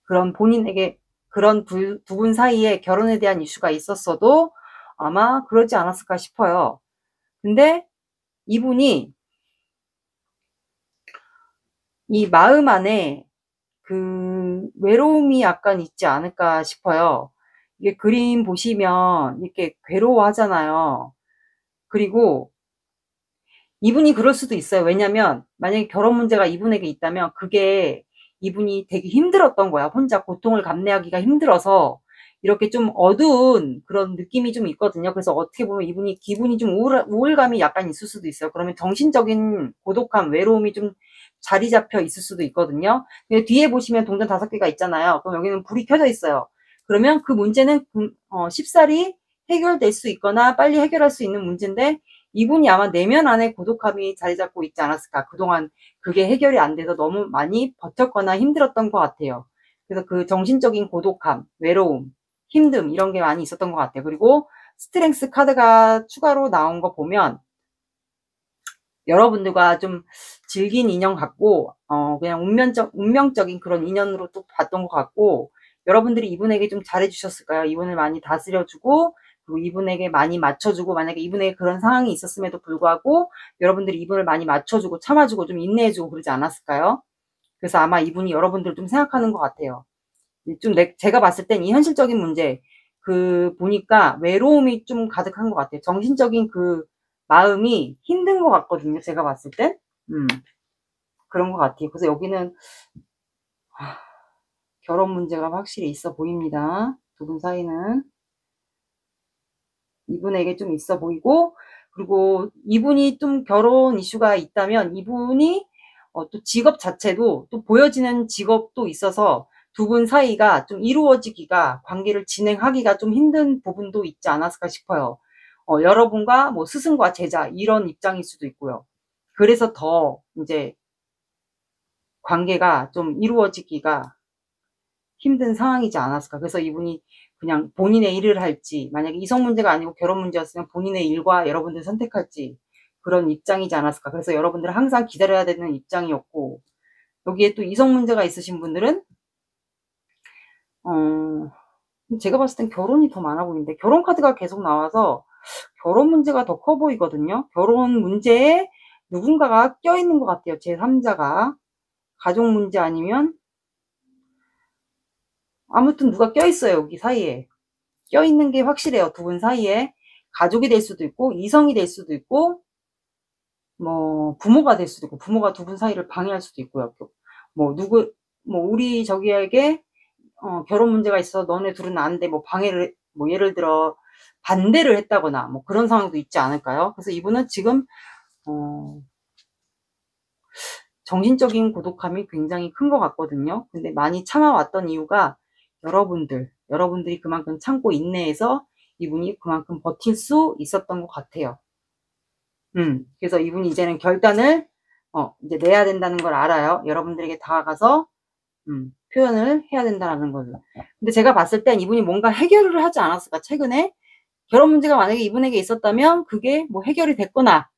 그런 본인에게 그런 두 분 사이에 결혼에 대한 이슈가 있었어도 아마 그러지 않았을까 싶어요. 근데 이분이 이 마음 안에 그 외로움이 약간 있지 않을까 싶어요. 이게 그림 보시면 이렇게 괴로워하잖아요. 그리고 이분이 그럴 수도 있어요. 왜냐면 만약에 결혼 문제가 이분에게 있다면 그게 이분이 되게 힘들었던 거야. 혼자 고통을 감내하기가 힘들어서 이렇게 좀 어두운 그런 느낌이 좀 있거든요. 그래서 어떻게 보면 이분이 기분이 좀 우울감이 약간 있을 수도 있어요. 그러면 정신적인 고독함, 외로움이 좀 자리 잡혀 있을 수도 있거든요. 근데 뒤에 보시면 동전 5개가 있잖아요. 그럼 여기는 불이 켜져 있어요. 그러면 그 문제는 쉽사리 해결될 수 있거나 빨리 해결할 수 있는 문제인데 이분이 아마 내면 안에 고독함이 자리 잡고 있지 않았을까. 그동안 그게 해결이 안 돼서 너무 많이 버텼거나 힘들었던 것 같아요. 그래서 그 정신적인 고독함, 외로움, 힘듦 이런 게 많이 있었던 것 같아요. 그리고 스트렝스 카드가 추가로 나온 거 보면 여러분들과 좀 질긴 인연 같고 그냥 운명적인 그런 인연으로 또 봤던 것 같고 여러분들이 이분에게 좀 잘해주셨을까요? 이분을 많이 다스려주고 그리고 이분에게 많이 맞춰주고 만약에 이분에게 그런 상황이 있었음에도 불구하고 여러분들이 이분을 많이 맞춰주고 참아주고 좀 인내해주고 그러지 않았을까요? 그래서 아마 이분이 여러분들을 좀 생각하는 것 같아요. 좀 제가 봤을 땐 이 현실적인 문제 보니까 외로움이 좀 가득한 것 같아요. 정신적인 그 마음이 힘든 것 같거든요. 제가 봤을 땐 그런 것 같아요. 그래서 여기는 결혼 문제가 확실히 있어 보입니다. 두 분 사이는 이분에게 좀 있어 보이고 그리고 이분이 좀 결혼 이슈가 있다면 이분이 또 직업 자체도 또 보여지는 직업도 있어서 두 분 사이가 좀 이루어지기가 관계를 진행하기가 좀 힘든 부분도 있지 않았을까 싶어요. 여러분과 뭐 스승과 제자 이런 입장일 수도 있고요. 그래서 더 이제 관계가 좀 이루어지기가 힘든 상황이지 않았을까. 그래서 이분이 그냥 본인의 일을 할지 만약에 이성 문제가 아니고 결혼 문제였으면 본인의 일과 여러분들 선택할지 그런 입장이지 않았을까. 그래서 여러분들 항상 기다려야 되는 입장이었고 여기에 또 이성 문제가 있으신 분들은 제가 봤을 땐 결혼이 더 많아 보이는데 결혼 카드가 계속 나와서 결혼 문제가 더 커 보이거든요. 결혼 문제에 누군가가 껴있는 것 같아요. 제3자가 가족 문제 아니면 아무튼 누가 껴있어요. 여기 사이에 껴있는 게 확실해요. 두 분 사이에 가족이 될 수도 있고 이성이 될 수도 있고 뭐 부모가 될 수도 있고 부모가 두 분 사이를 방해할 수도 있고요. 뭐 우리 저기에게 결혼 문제가 있어 너네 둘은 안 돼 뭐 방해를 뭐 예를 들어 반대를 했다거나 뭐 그런 상황도 있지 않을까요? 그래서 이분은 지금 정신적인 고독함이 굉장히 큰 것 같거든요. 근데 많이 참아왔던 이유가 여러분들이 그만큼 참고 인내해서 이분이 그만큼 버틸 수 있었던 것 같아요. 그래서 이분이 이제는 결단을 이제 내야 된다는 걸 알아요. 여러분들에게 다가가서 표현을 해야 된다는 거죠. 근데 제가 봤을 땐 이분이 뭔가 해결을 하지 않았을까? 최근에 결혼 문제가 만약에 이분에게 있었다면 그게 뭐 해결이 됐거나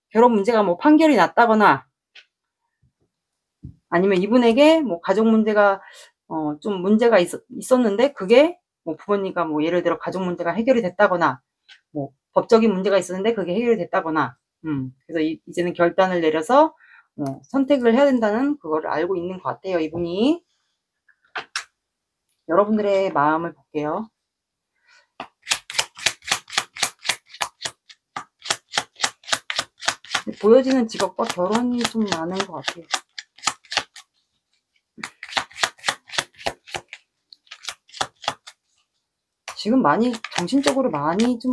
결혼 문제가 뭐 판결이 났다거나 아니면 이분에게 뭐 가족 문제가 좀 문제가 있었는데 그게 뭐 부모님과 뭐 예를 들어 가족 문제가 해결이 됐다거나 뭐 법적인 문제가 있었는데 그게 해결이 됐다거나 그래서 이제는 결단을 내려서 선택을 해야 된다는 그거를 알고 있는 것 같아요. 이분이. 여러분들의 마음을 볼게요. 보여지는 직업과 결혼이 좀 많은 것 같아요. 지금 많이 정신적으로 많이 좀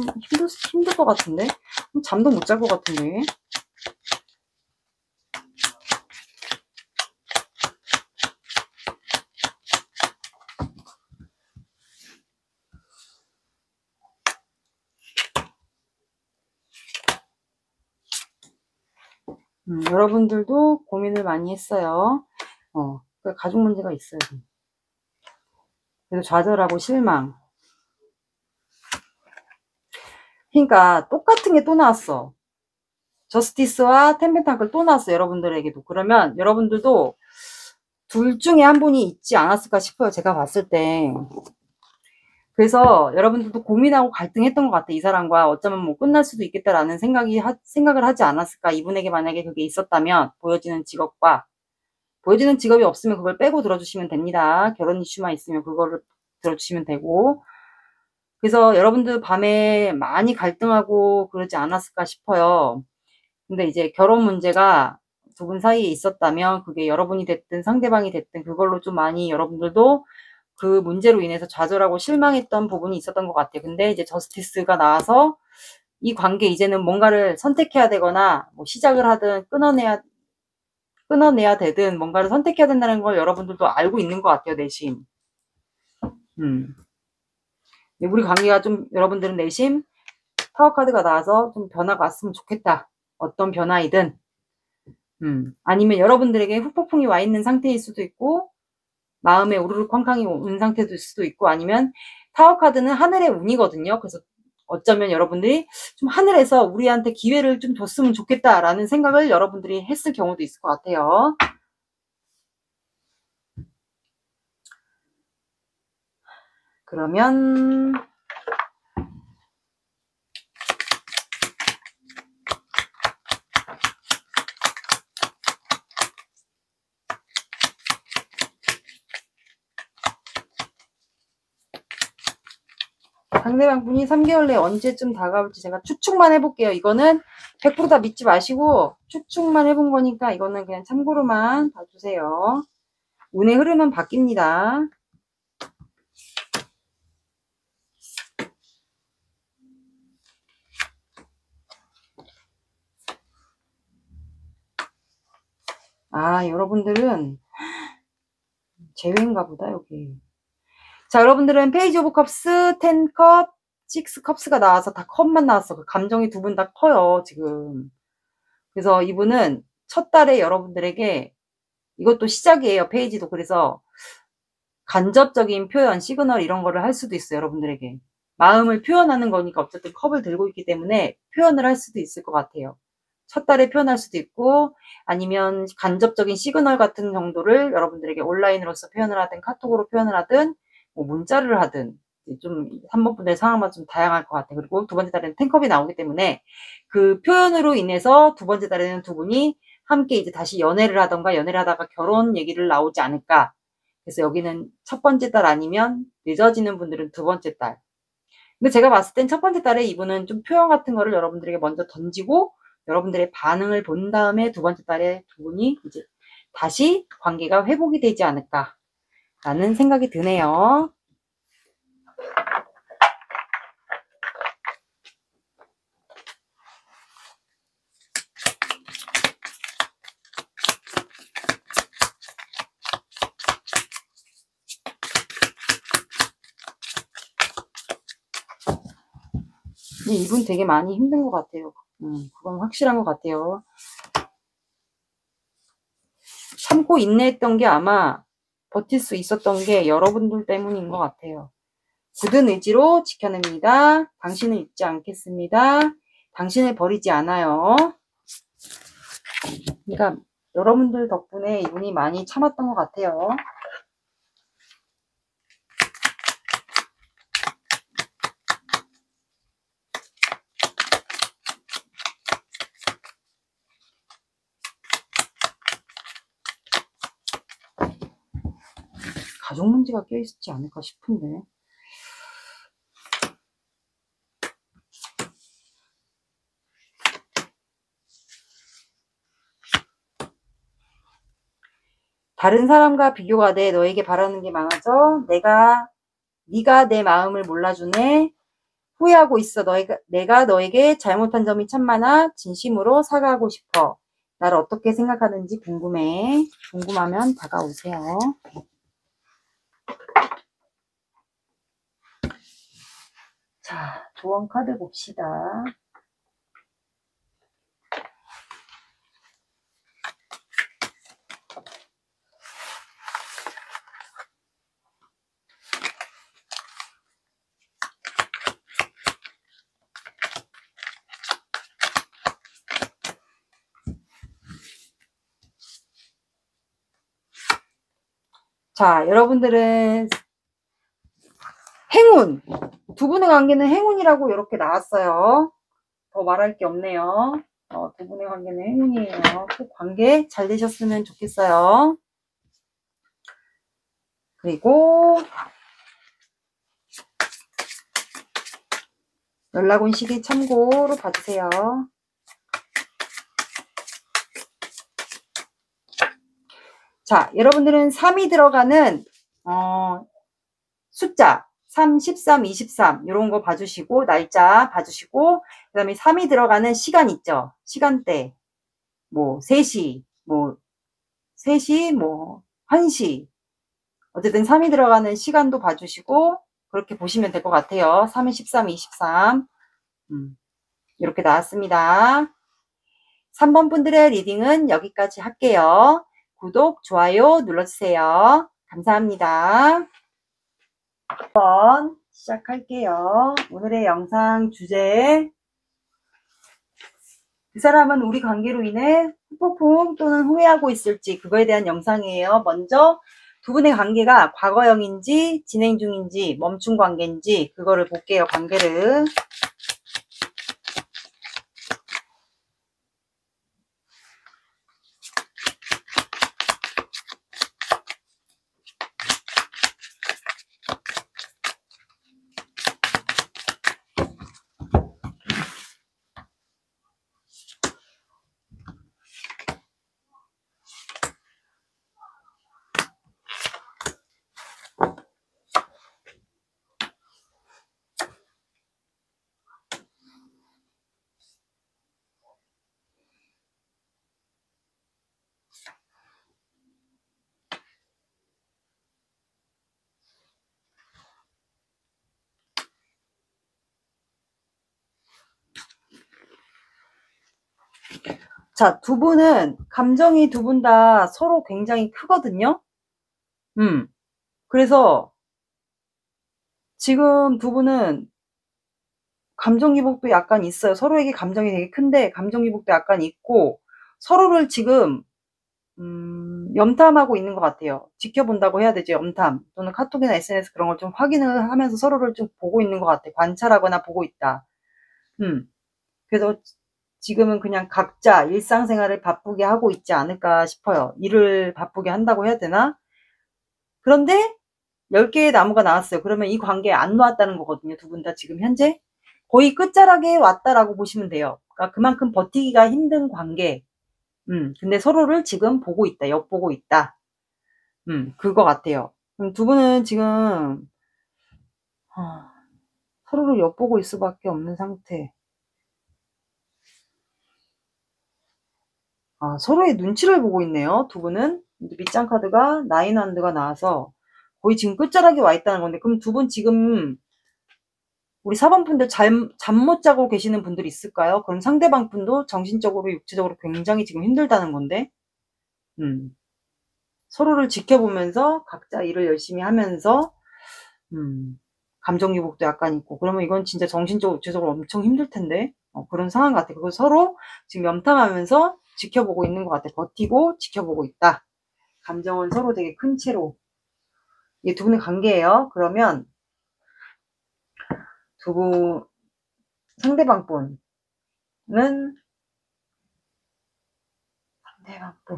힘들 것 같은데 잠도 못 잘 것 같은데. 여러분들도 고민을 많이 했어요. 가족 문제가 있어요. 그래서 좌절하고 실망. 그러니까 똑같은 게 또 나왔어. 저스티스와 템펜타클 또 나왔어. 여러분들에게도. 그러면 여러분들도 둘 중에 한 분이 있지 않았을까 싶어요. 제가 봤을 때. 그래서 여러분들도 고민하고 갈등했던 것 같아. 이 사람과 어쩌면 뭐 끝날 수도 있겠다라는 생각을 하지 않았을까. 이분에게 만약에 그게 있었다면 보여지는 직업이 없으면 그걸 빼고 들어주시면 됩니다. 결혼 이슈만 있으면 그거를 들어주시면 되고. 그래서 여러분들 밤에 많이 갈등하고 그러지 않았을까 싶어요. 근데 이제 결혼 문제가 두 분 사이에 있었다면 그게 여러분이 됐든 상대방이 됐든 그걸로 좀 많이 여러분들도 그 문제로 인해서 좌절하고 실망했던 부분이 있었던 것 같아요. 근데 이제 저스티스가 나와서 이 관계 이제는 뭔가를 선택해야 되거나 뭐 시작을 하든 끊어내야 되든 뭔가를 선택해야 된다는 걸 여러분들도 알고 있는 것 같아요. 내심. 우리 관계가 좀 여러분들은 내심 타워 카드가 나와서 좀 변화가 왔으면 좋겠다. 어떤 변화이든 아니면 여러분들에게 후폭풍이 와 있는 상태일 수도 있고 마음에 우르르 쾅쾅이 온 상태일 수도 있고 아니면 타워 카드는 하늘의 운이거든요. 그래서 어쩌면 여러분들이 좀 하늘에서 우리한테 기회를 좀 줬으면 좋겠다라는 생각을 여러분들이 했을 경우도 있을 것 같아요. 그러면 상대방 분이 3개월 내에 언제쯤 다가올지 제가 추측만 해볼게요. 이거는 100%다 믿지 마시고 추측만 해본 거니까 이거는 그냥 참고로만 봐주세요. 운의 흐름은 바뀝니다. 여러분들은 제외인가 보다 여기. 자, 여러분들은 페이지 오브 컵스, 10컵, 6컵스가 나와서 다 컵만 나왔어. 그 감정이 두 분 다 커요 지금. 그래서 이분은 첫 달에 여러분들에게 이것도 시작이에요. 페이지도. 그래서 간접적인 표현, 시그널 이런 거를 할 수도 있어요. 여러분들에게. 마음을 표현하는 거니까 어쨌든 컵을 들고 있기 때문에 표현을 할 수도 있을 것 같아요. 첫 달에 표현할 수도 있고 아니면 간접적인 시그널 같은 정도를 여러분들에게 온라인으로서 표현을 하든 카톡으로 표현을 하든 뭐 문자를 하든 좀 3번 분의 상황만 좀 다양할 것 같아요. 그리고 두 번째 달에는 10컵이 나오기 때문에 그 표현으로 인해서 두 번째 달에는 두 분이 함께 이제 다시 연애를 하던가 연애를 하다가 결혼 얘기를 나오지 않을까. 그래서 여기는 첫 번째 달 아니면 늦어지는 분들은 두 번째 달. 근데 제가 봤을 땐 첫 번째 달에 이분은 좀 표현 같은 거를 여러분들에게 먼저 던지고 여러분들의 반응을 본 다음에 두 번째 달에 두 분이 이제 다시 관계가 회복이 되지 않을까라는 생각이 드네요. 이분 되게 많이 힘든 것 같아요. 그건 확실한 것 같아요. 참고 인내했던 게 아마 버틸 수 있었던 게 여러분들 때문인 것 같아요. 굳은 의지로 지켜냅니다. 당신을 잊지 않겠습니다. 당신을 버리지 않아요. 그러니까 여러분들 덕분에 이분이 많이 참았던 것 같아요. 가족 문제가 껴있지 않을까 싶은데. 다른 사람과 비교가 돼 너에게 바라는 게 많아져. 네가 내 마음을 몰라주네. 후회하고 있어. 내가 너에게 잘못한 점이 참 많아. 진심으로 사과하고 싶어. 나를 어떻게 생각하는지 궁금해. 궁금하면 다가오세요. 자, 조언 카드 봅시다. 자, 여러분들은 행운! 두 분의 관계는 행운이라고 이렇게 나왔어요. 더 말할 게 없네요. 두 분의 관계는 행운이에요. 꼭 관계 잘 되셨으면 좋겠어요. 그리고 연락 온 시기 참고로 봐주세요. 자, 여러분들은 3이 들어가는 숫자 3, 13, 23 이런 거 봐주시고 날짜 봐주시고 그 다음에 3이 들어가는 시간 있죠. 시간대 뭐 3시 뭐 3시 뭐 1시 어쨌든 3이 들어가는 시간도 봐주시고 그렇게 보시면 될 것 같아요. 3, 13, 23 이렇게 나왔습니다. 3번 분들의 리딩은 여기까지 할게요. 구독, 좋아요 눌러주세요. 감사합니다. 한번 시작할게요. 오늘의 영상 주제 그 사람은 우리 관계로 인해 후폭풍 또는 후회하고 있을지 그거에 대한 영상이에요. 먼저 두 분의 관계가 과거형인지 진행 중인지 멈춘 관계인지 그거를 볼게요. 관계를. 자, 두 분은 감정이 두 분 다 서로 굉장히 크거든요. 그래서 지금 두 분은 감정기복도 약간 있어요. 서로에게 감정이 되게 큰데 감정기복도 약간 있고 서로를 지금 염탐하고 있는 것 같아요. 지켜본다고 해야 되죠. 염탐 또는 카톡이나 SNS 그런 걸 좀 확인을 하면서 서로를 좀 보고 있는 것 같아요. 관찰하거나 보고 있다. 그래서 지금은 그냥 각자 일상생활을 바쁘게 하고 있지 않을까 싶어요. 일을 바쁘게 한다고 해야 되나? 그런데 10개의 나무가 나왔어요. 그러면 이 관계에 안 놓았다는 거거든요. 두 분 다 지금 현재 거의 끝자락에 왔다라고 보시면 돼요. 그러니까 그만큼 버티기가 힘든 관계. 근데 서로를 지금 보고 있다. 엿보고 있다. 그거 같아요. 그럼 두 분은 지금 서로를 엿보고 있을 수밖에 없는 상태. 서로의 눈치를 보고 있네요. 두 분은. 밑장 카드가 나인 한드가 나와서 거의 지금 끝자락에 와 있다는 건데 그럼 두 분 지금 우리 4번 분들 잠 못 자고 계시는 분들이 있을까요? 그럼 상대방 분도 정신적으로, 육체적으로 굉장히 지금 힘들다는 건데, 서로를 지켜보면서 각자 일을 열심히 하면서, 감정 유복도 약간 있고, 그러면 이건 진짜 정신적으로, 육체적으로 엄청 힘들 텐데, 그런 상황 같아. 그거 서로 지금 염탐하면서 지켜보고 있는 것 같아. 버티고 지켜보고 있다. 감정은 서로 되게 큰 채로. 이게 두 분의 관계예요. 그러면 두 분, 상대방 분은, 상대방 분.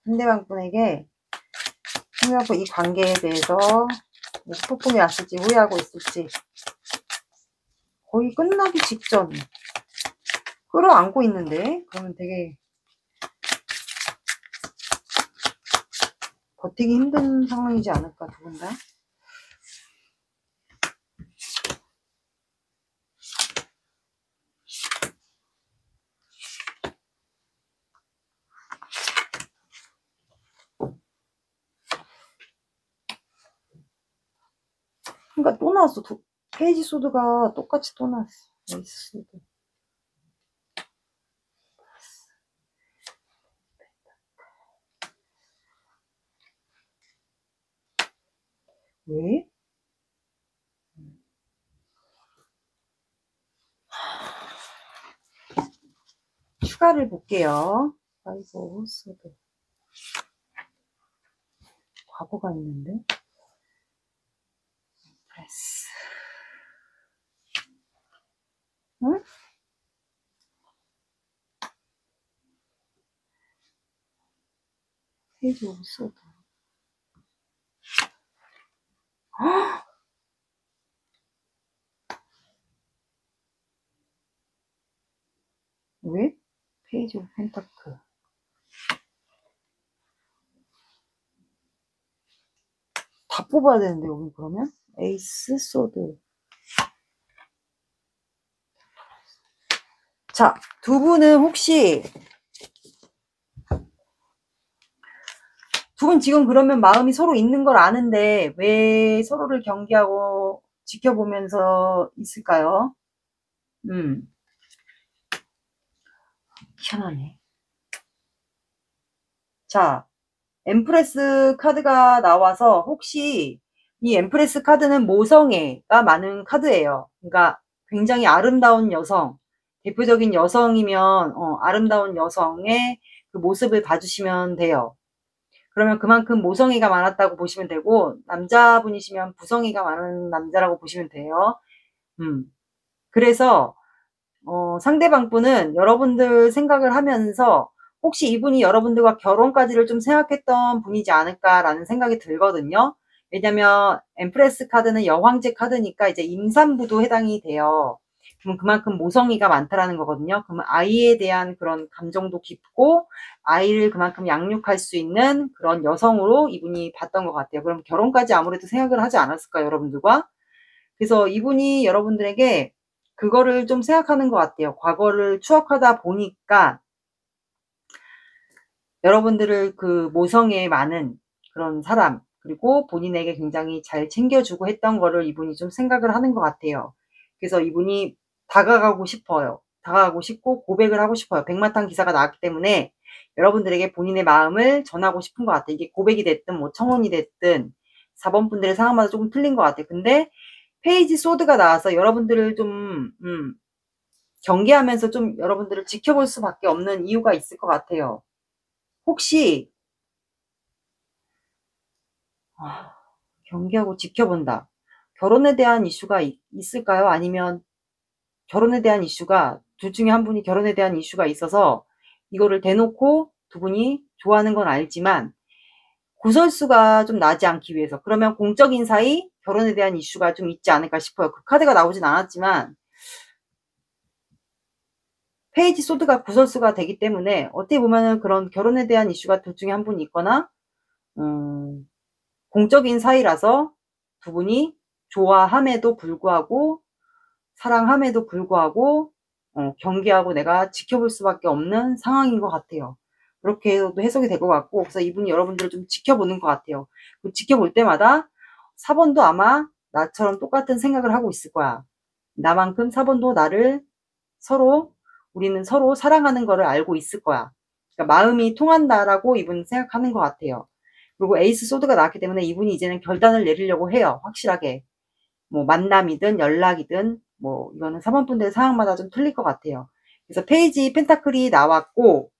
상대방 분에게, 상대방 분 이 관계에 대해서 폭풍이 왔을지 후회하고 있을지, 거의 끝나기 직전 끌어안고 있는데, 그러면 되게 버티기 힘든 상황이지 않을까, 두 분 다. 그러니까 또 나왔어. 페이지 소드가 똑같이 또 나왔어. 에이스 소드. 왜? 추가를 볼게요. 아이고, 소드. 과거가 있는데. 프레스. 응? 페이지 오브 소드. 왜? 페이지 오브 펜타클. 다 뽑아야 되는데, 여기 그러면? 에이스 소드. 자, 두 분은 혹시, 두 분 지금 그러면 마음이 서로 있는 걸 아는데, 왜 서로를 경계하고 지켜보면서 있을까요? 희한하네. 자, 엠프레스 카드가 나와서 혹시 이 엠프레스 카드는 모성애가 많은 카드예요. 그러니까 굉장히 아름다운 여성, 대표적인 여성이면 아름다운 여성의 그 모습을 봐주시면 돼요. 그러면 그만큼 모성애가 많았다고 보시면 되고, 남자분이시면 부성애가 많은 남자라고 보시면 돼요. 그래서 상대방 분은 여러분들 생각을 하면서 혹시 이분이 여러분들과 결혼까지를 좀 생각했던 분이지 않을까라는 생각이 들거든요. 왜냐면 엠프레스 카드는 여황제 카드니까 이제 임산부도 해당이 돼요. 그럼 그만큼 모성애가 많다라는 거거든요. 그러면 아이에 대한 그런 감정도 깊고 아이를 그만큼 양육할 수 있는 그런 여성으로 이분이 봤던 것 같아요. 그럼 결혼까지 아무래도 생각을 하지 않았을까요, 여러분들과? 그래서 이분이 여러분들에게 그거를 좀 생각하는 것 같아요. 과거를 추억하다 보니까 여러분들을 그 모성애에 많은 그런 사람, 그리고 본인에게 굉장히 잘 챙겨주고 했던 거를 이분이 좀 생각을 하는 것 같아요. 그래서 이분이 다가가고 싶어요. 다가가고 싶고 고백을 하고 싶어요. 백마탄 기사가 나왔기 때문에 여러분들에게 본인의 마음을 전하고 싶은 것 같아요. 이게 고백이 됐든 뭐 청혼이 됐든 4번 분들의 상황마다 조금 틀린 것 같아요. 근데 페이지 소드가 나와서 여러분들을 좀 경계하면서 좀 여러분들을 지켜볼 수밖에 없는 이유가 있을 것 같아요. 혹시 경계하고 지켜본다. 결혼에 대한 이슈가 있을까요? 아니면 결혼에 대한 이슈가 둘 중에 한 분이 결혼에 대한 이슈가 있어서 이거를 대놓고 두 분이 좋아하는 건 알지만 구설수가 좀 나지 않기 위해서, 그러면 공적인 사이 결혼에 대한 이슈가 좀 있지 않을까 싶어요. 그 카드가 나오진 않았지만 페이지 소드가 구설수가 되기 때문에 어떻게 보면은 그런 결혼에 대한 이슈가 둘 중에 한 분이 있거나 공적인 사이라서 두 분이 좋아함에도 불구하고 사랑함에도 불구하고 경계하고 내가 지켜볼 수밖에 없는 상황인 것 같아요. 그렇게 해석이 될 것 같고, 그래서 이분이 여러분들을 좀 지켜보는 것 같아요. 지켜볼 때마다 4번도 아마 나처럼 똑같은 생각을 하고 있을 거야. 나만큼 4번도 우리는 서로 사랑하는 거를 알고 있을 거야. 그러니까 마음이 통한다라고 이분은 생각하는 것 같아요. 그리고 에이스 소드가 나왔기 때문에 이분이 이제는 결단을 내리려고 해요. 확실하게. 뭐 만남이든 연락이든 뭐 이거는 4번 분들의 상황마다 좀 틀릴 것 같아요. 그래서 페이지 펜타클이 나왔고,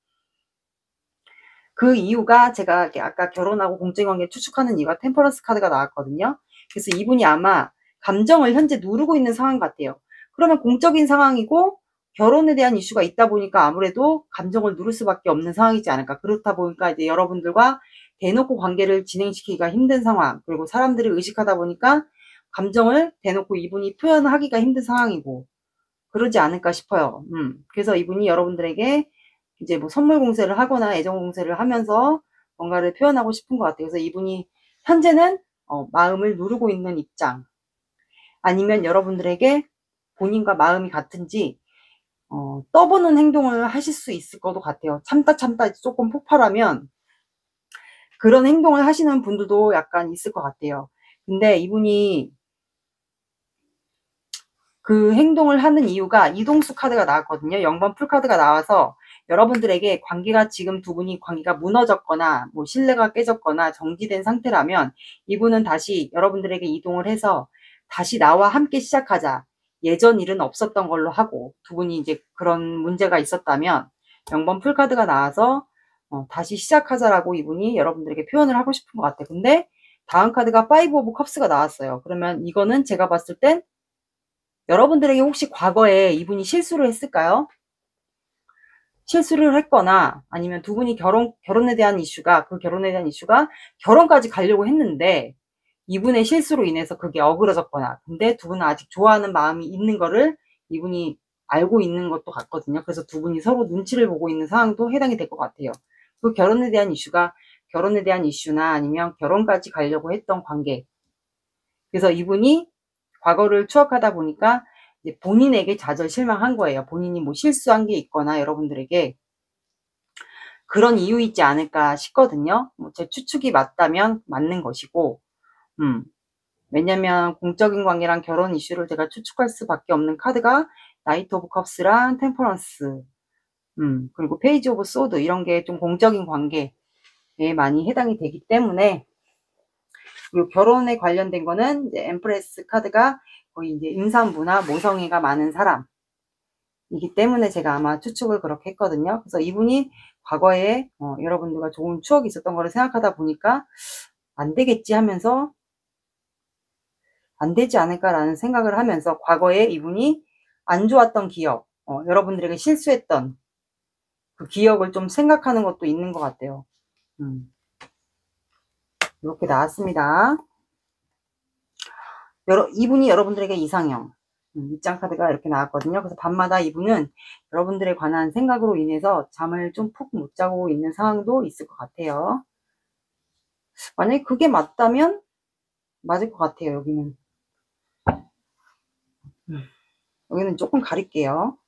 그 이유가 제가 아까 결혼하고 공적관계 추측하는 이유가 템퍼런스 카드가 나왔거든요. 그래서 이분이 아마 감정을 현재 누르고 있는 상황 같아요. 그러면 공적인 상황이고 결혼에 대한 이슈가 있다 보니까 아무래도 감정을 누를 수밖에 없는 상황이지 않을까. 그렇다 보니까 이제 여러분들과 대놓고 관계를 진행시키기가 힘든 상황, 그리고 사람들을 의식하다 보니까 감정을 대놓고 이분이 표현하기가 힘든 상황이고 그러지 않을까 싶어요. 그래서 이분이 여러분들에게 이제 뭐 선물 공세를 하거나 애정 공세를 하면서 뭔가를 표현하고 싶은 것 같아요. 그래서 이분이 현재는 마음을 누르고 있는 입장, 아니면 여러분들에게 본인과 마음이 같은지 떠보는 행동을 하실 수 있을 것도 같아요. 참다 조금 폭발하면 그런 행동을 하시는 분들도 약간 있을 것 같아요. 근데 이분이 그 행동을 하는 이유가 이동수 카드가 나왔거든요. 0번 풀카드가 나와서 여러분들에게 지금 두 분이 관계가 무너졌거나 뭐 신뢰가 깨졌거나 정지된 상태라면 이분은 다시 여러분들에게 이동을 해서 다시 나와 함께 시작하자. 예전 일은 없었던 걸로 하고, 두 분이 이제 그런 문제가 있었다면 0번 풀카드가 나와서 다시 시작하자라고 이분이 여러분들에게 표현을 하고 싶은 것 같아요. 근데 다음 카드가 5 오브 컵스가 나왔어요. 그러면 이거는 제가 봤을 땐 여러분들에게 혹시 과거에 이분이 실수를 했을까요? 실수를 했거나 아니면 두 분이 결혼에 대한 이슈가 결혼까지 가려고 했는데 이분의 실수로 인해서 그게 어그러졌거나, 근데 두 분은 아직 좋아하는 마음이 있는 거를 이분이 알고 있는 것도 같거든요. 그래서 두 분이 서로 눈치를 보고 있는 상황도 해당이 될 것 같아요. 그 결혼에 대한 이슈나 아니면 결혼까지 가려고 했던 관계. 그래서 이분이 과거를 추억하다 보니까 이제 본인에게 좌절 실망한 거예요. 본인이 뭐 실수한 게 있거나 여러분들에게 그런 이유 있지 않을까 싶거든요. 제 추측이 맞다면 맞는 것이고, 왜냐면 공적인 관계랑 결혼 이슈를 제가 추측할 수밖에 없는 카드가 나이트 오브 컵스랑 템퍼런스, 그리고 페이지 오브 소드, 이런 게 좀 공적인 관계에 많이 해당이 되기 때문에, 그리고 결혼에 관련된 거는 이제 엠프레스 카드가 거의 이제 임산부나 모성애가 많은 사람이기 때문에 제가 아마 추측을 그렇게 했거든요. 그래서 이분이 과거에 여러분들과 좋은 추억이 있었던 거를 생각하다 보니까 안 되겠지 하면서, 안 되지 않을까라는 생각을 하면서 과거에 이분이 안 좋았던 기억, 여러분들에게 실수했던 그 기억을 좀 생각하는 것도 있는 것 같아요. 이렇게 나왔습니다. 이분이 여러분들에게 이상형, 입장 카드가 이렇게 나왔거든요. 그래서 밤마다 이분은 여러분들에 관한 생각으로 인해서 잠을 좀 푹 못 자고 있는 상황도 있을 것 같아요. 만약에 그게 맞다면 맞을 것 같아요. 여기는 조금 가릴게요.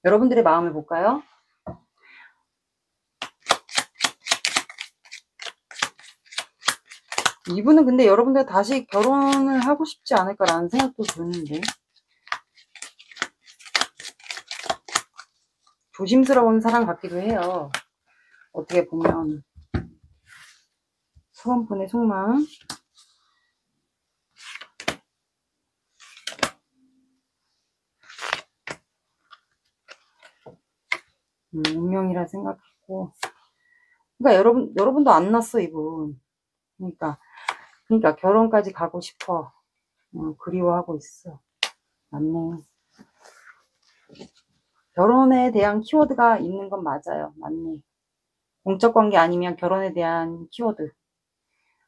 여러분들의 마음을 볼까요? 이분은 근데 여러분들 다시 결혼을 하고 싶지 않을까라는 생각도 드는데, 조심스러운 사람 같기도 해요. 어떻게 보면 수험분의 속마음. 운명이라 생각했고, 그러니까 여러분도 안 났어 이분. 그러니까 결혼까지 가고 싶어. 그리워하고 있어. 맞네. 결혼에 대한 키워드가 있는 건 맞아요. 맞네. 공적 관계 아니면 결혼에 대한 키워드.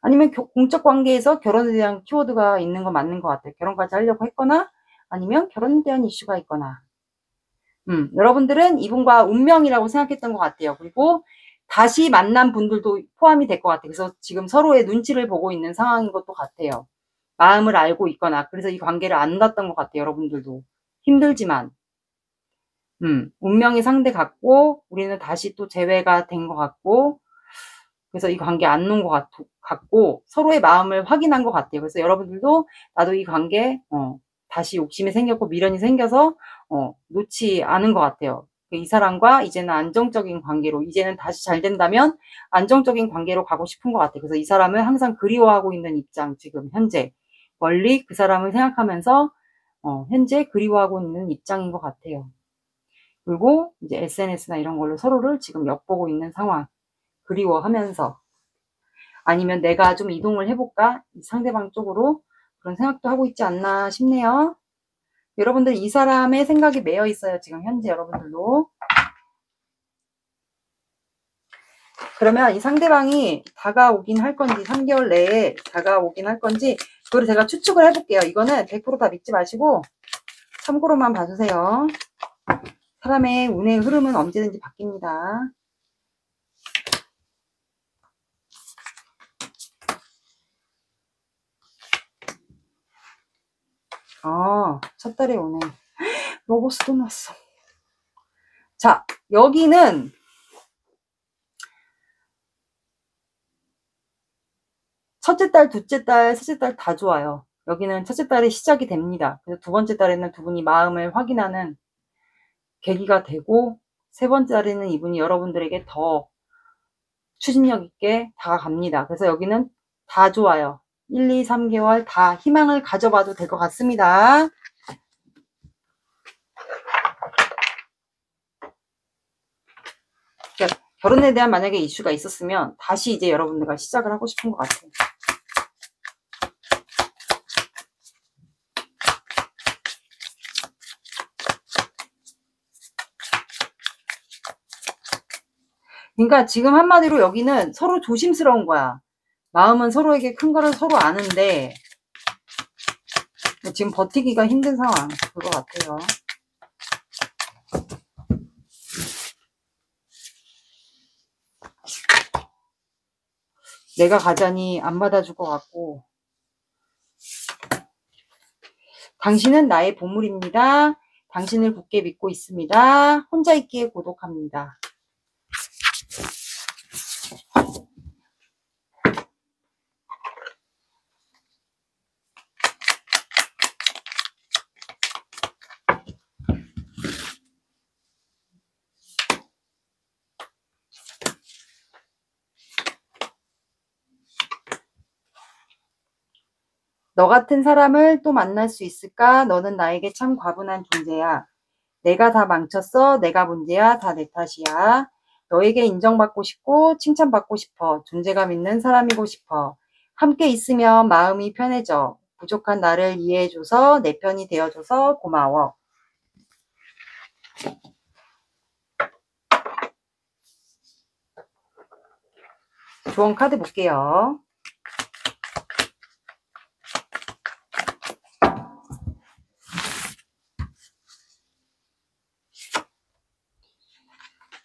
아니면 공적 관계에서 결혼에 대한 키워드가 있는 건 맞는 것 같아요. 결혼까지 하려고 했거나 아니면 결혼에 대한 이슈가 있거나. 여러분들은 이분과 운명이라고 생각했던 것 같아요. 그리고 다시 만난 분들도 포함이 될 것 같아요. 그래서 지금 서로의 눈치를 보고 있는 상황인 것도 같아요. 마음을 알고 있거나 그래서 이 관계를 안 놨던 것 같아요. 여러분들도 힘들지만 운명의 상대 같고 우리는 다시 또 재회가 된 것 같고 그래서 이 관계 안 놓은 것 같고 서로의 마음을 확인한 것 같아요. 그래서 여러분들도 나도 이 관계 다시 욕심이 생겼고 미련이 생겨서 놓지 않은 것 같아요. 이 사람과 이제는 안정적인 관계로 이제는 다시 잘 된다면 안정적인 관계로 가고 싶은 것 같아요. 그래서 이 사람을 항상 그리워하고 있는 입장 지금 현재 멀리 그 사람을 생각하면서 현재 그리워하고 있는 입장인 것 같아요. 그리고 이제 SNS나 이런 걸로 서로를 지금 엿보고 있는 상황 그리워하면서 아니면 내가 좀 이동을 해볼까 상대방 쪽으로 그런 생각도 하고 있지 않나 싶네요. 여러분들 이 사람의 생각이 매여 있어요. 지금 현재 여러분들도. 그러면 이 상대방이 다가오긴 할 건지 3개월 내에 다가오긴 할 건지 그걸 제가 추측을 해볼게요. 이거는 100% 다 믿지 마시고 참고로만 봐주세요. 사람의 운의 흐름은 언제든지 바뀝니다. 첫 달에 오네. 로보스도 났어. 자, 여기는 첫째 달, 둘째 달, 셋째 달 다 좋아요. 여기는 첫째 달에 시작이 됩니다. 그래서 두 번째 달에는 두 분이 마음을 확인하는 계기가 되고 세 번째 달에는 이분이 여러분들에게 더 추진력 있게 다가갑니다. 그래서 여기는 다 좋아요. 1, 2, 3개월 다 희망을 가져봐도 될 것 같습니다. 그러니까 결혼에 대한 만약에 이슈가 있었으면 다시 이제 여러분들과 시작을 하고 싶은 것 같아요. 그러니까 지금 한마디로 여기는 서로 조심스러운 거야. 마음은 서로에게 큰 거를 서로 아는데 지금 버티기가 힘든 상황 그거 같아요. 내가 가자니 안 받아줄 것 같고 당신은 나의 보물입니다. 당신을 굳게 믿고 있습니다. 혼자 있기에 고독합니다. 너 같은 사람을 또 만날 수 있을까? 너는 나에게 참 과분한 존재야. 내가 다 망쳤어. 내가 문제야. 다 내 탓이야. 너에게 인정받고 싶고 칭찬받고 싶어. 존재감 있는 사람이고 싶어. 함께 있으면 마음이 편해져. 부족한 나를 이해해줘서 내 편이 되어줘서 고마워. 조언 카드 볼게요.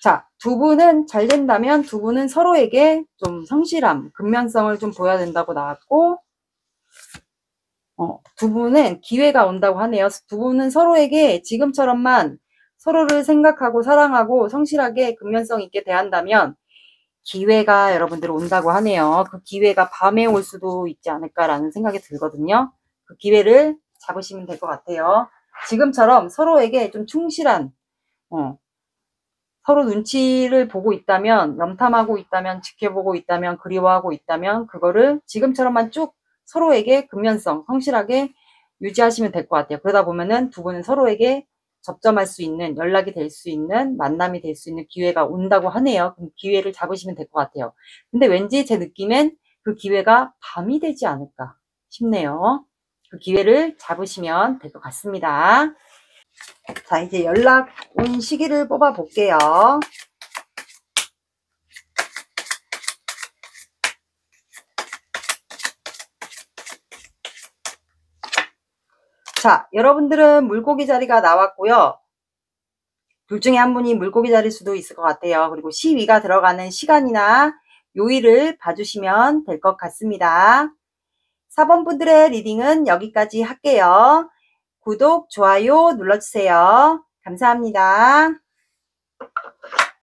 자, 두 분은 잘 된다면 두 분은 서로에게 좀 성실함, 근면성을 좀 보여야 된다고 나왔고 두 분은 기회가 온다고 하네요. 두 분은 서로에게 지금처럼만 서로를 생각하고 사랑하고 성실하게 근면성 있게 대한다면 기회가 여러분들 온다고 하네요. 그 기회가 밤에 올 수도 있지 않을까라는 생각이 들거든요. 그 기회를 잡으시면 될 것 같아요. 지금처럼 서로에게 좀 충실한 서로 눈치를 보고 있다면 염탐하고 있다면 지켜보고 있다면 그리워하고 있다면 그거를 지금처럼만 쭉 서로에게 근면성 성실하게 유지하시면 될 것 같아요. 그러다 보면은 두 분은 서로에게 접점할 수 있는 연락이 될 수 있는 만남이 될 수 있는 기회가 온다고 하네요. 그럼 기회를 잡으시면 될 것 같아요. 근데 왠지 제 느낌엔 그 기회가 밤이 되지 않을까 싶네요. 그 기회를 잡으시면 될 것 같습니다. 자, 이제 연락 온 시기를 뽑아 볼게요. 자, 여러분들은 물고기 자리가 나왔고요. 둘 중에 한 분이 물고기 자릴 수도 있을 것 같아요. 그리고 시위가 들어가는 시간이나 요일을 봐주시면 될 것 같습니다. 4번 분들의 리딩은 여기까지 할게요. 구독, 좋아요 눌러주세요. 감사합니다.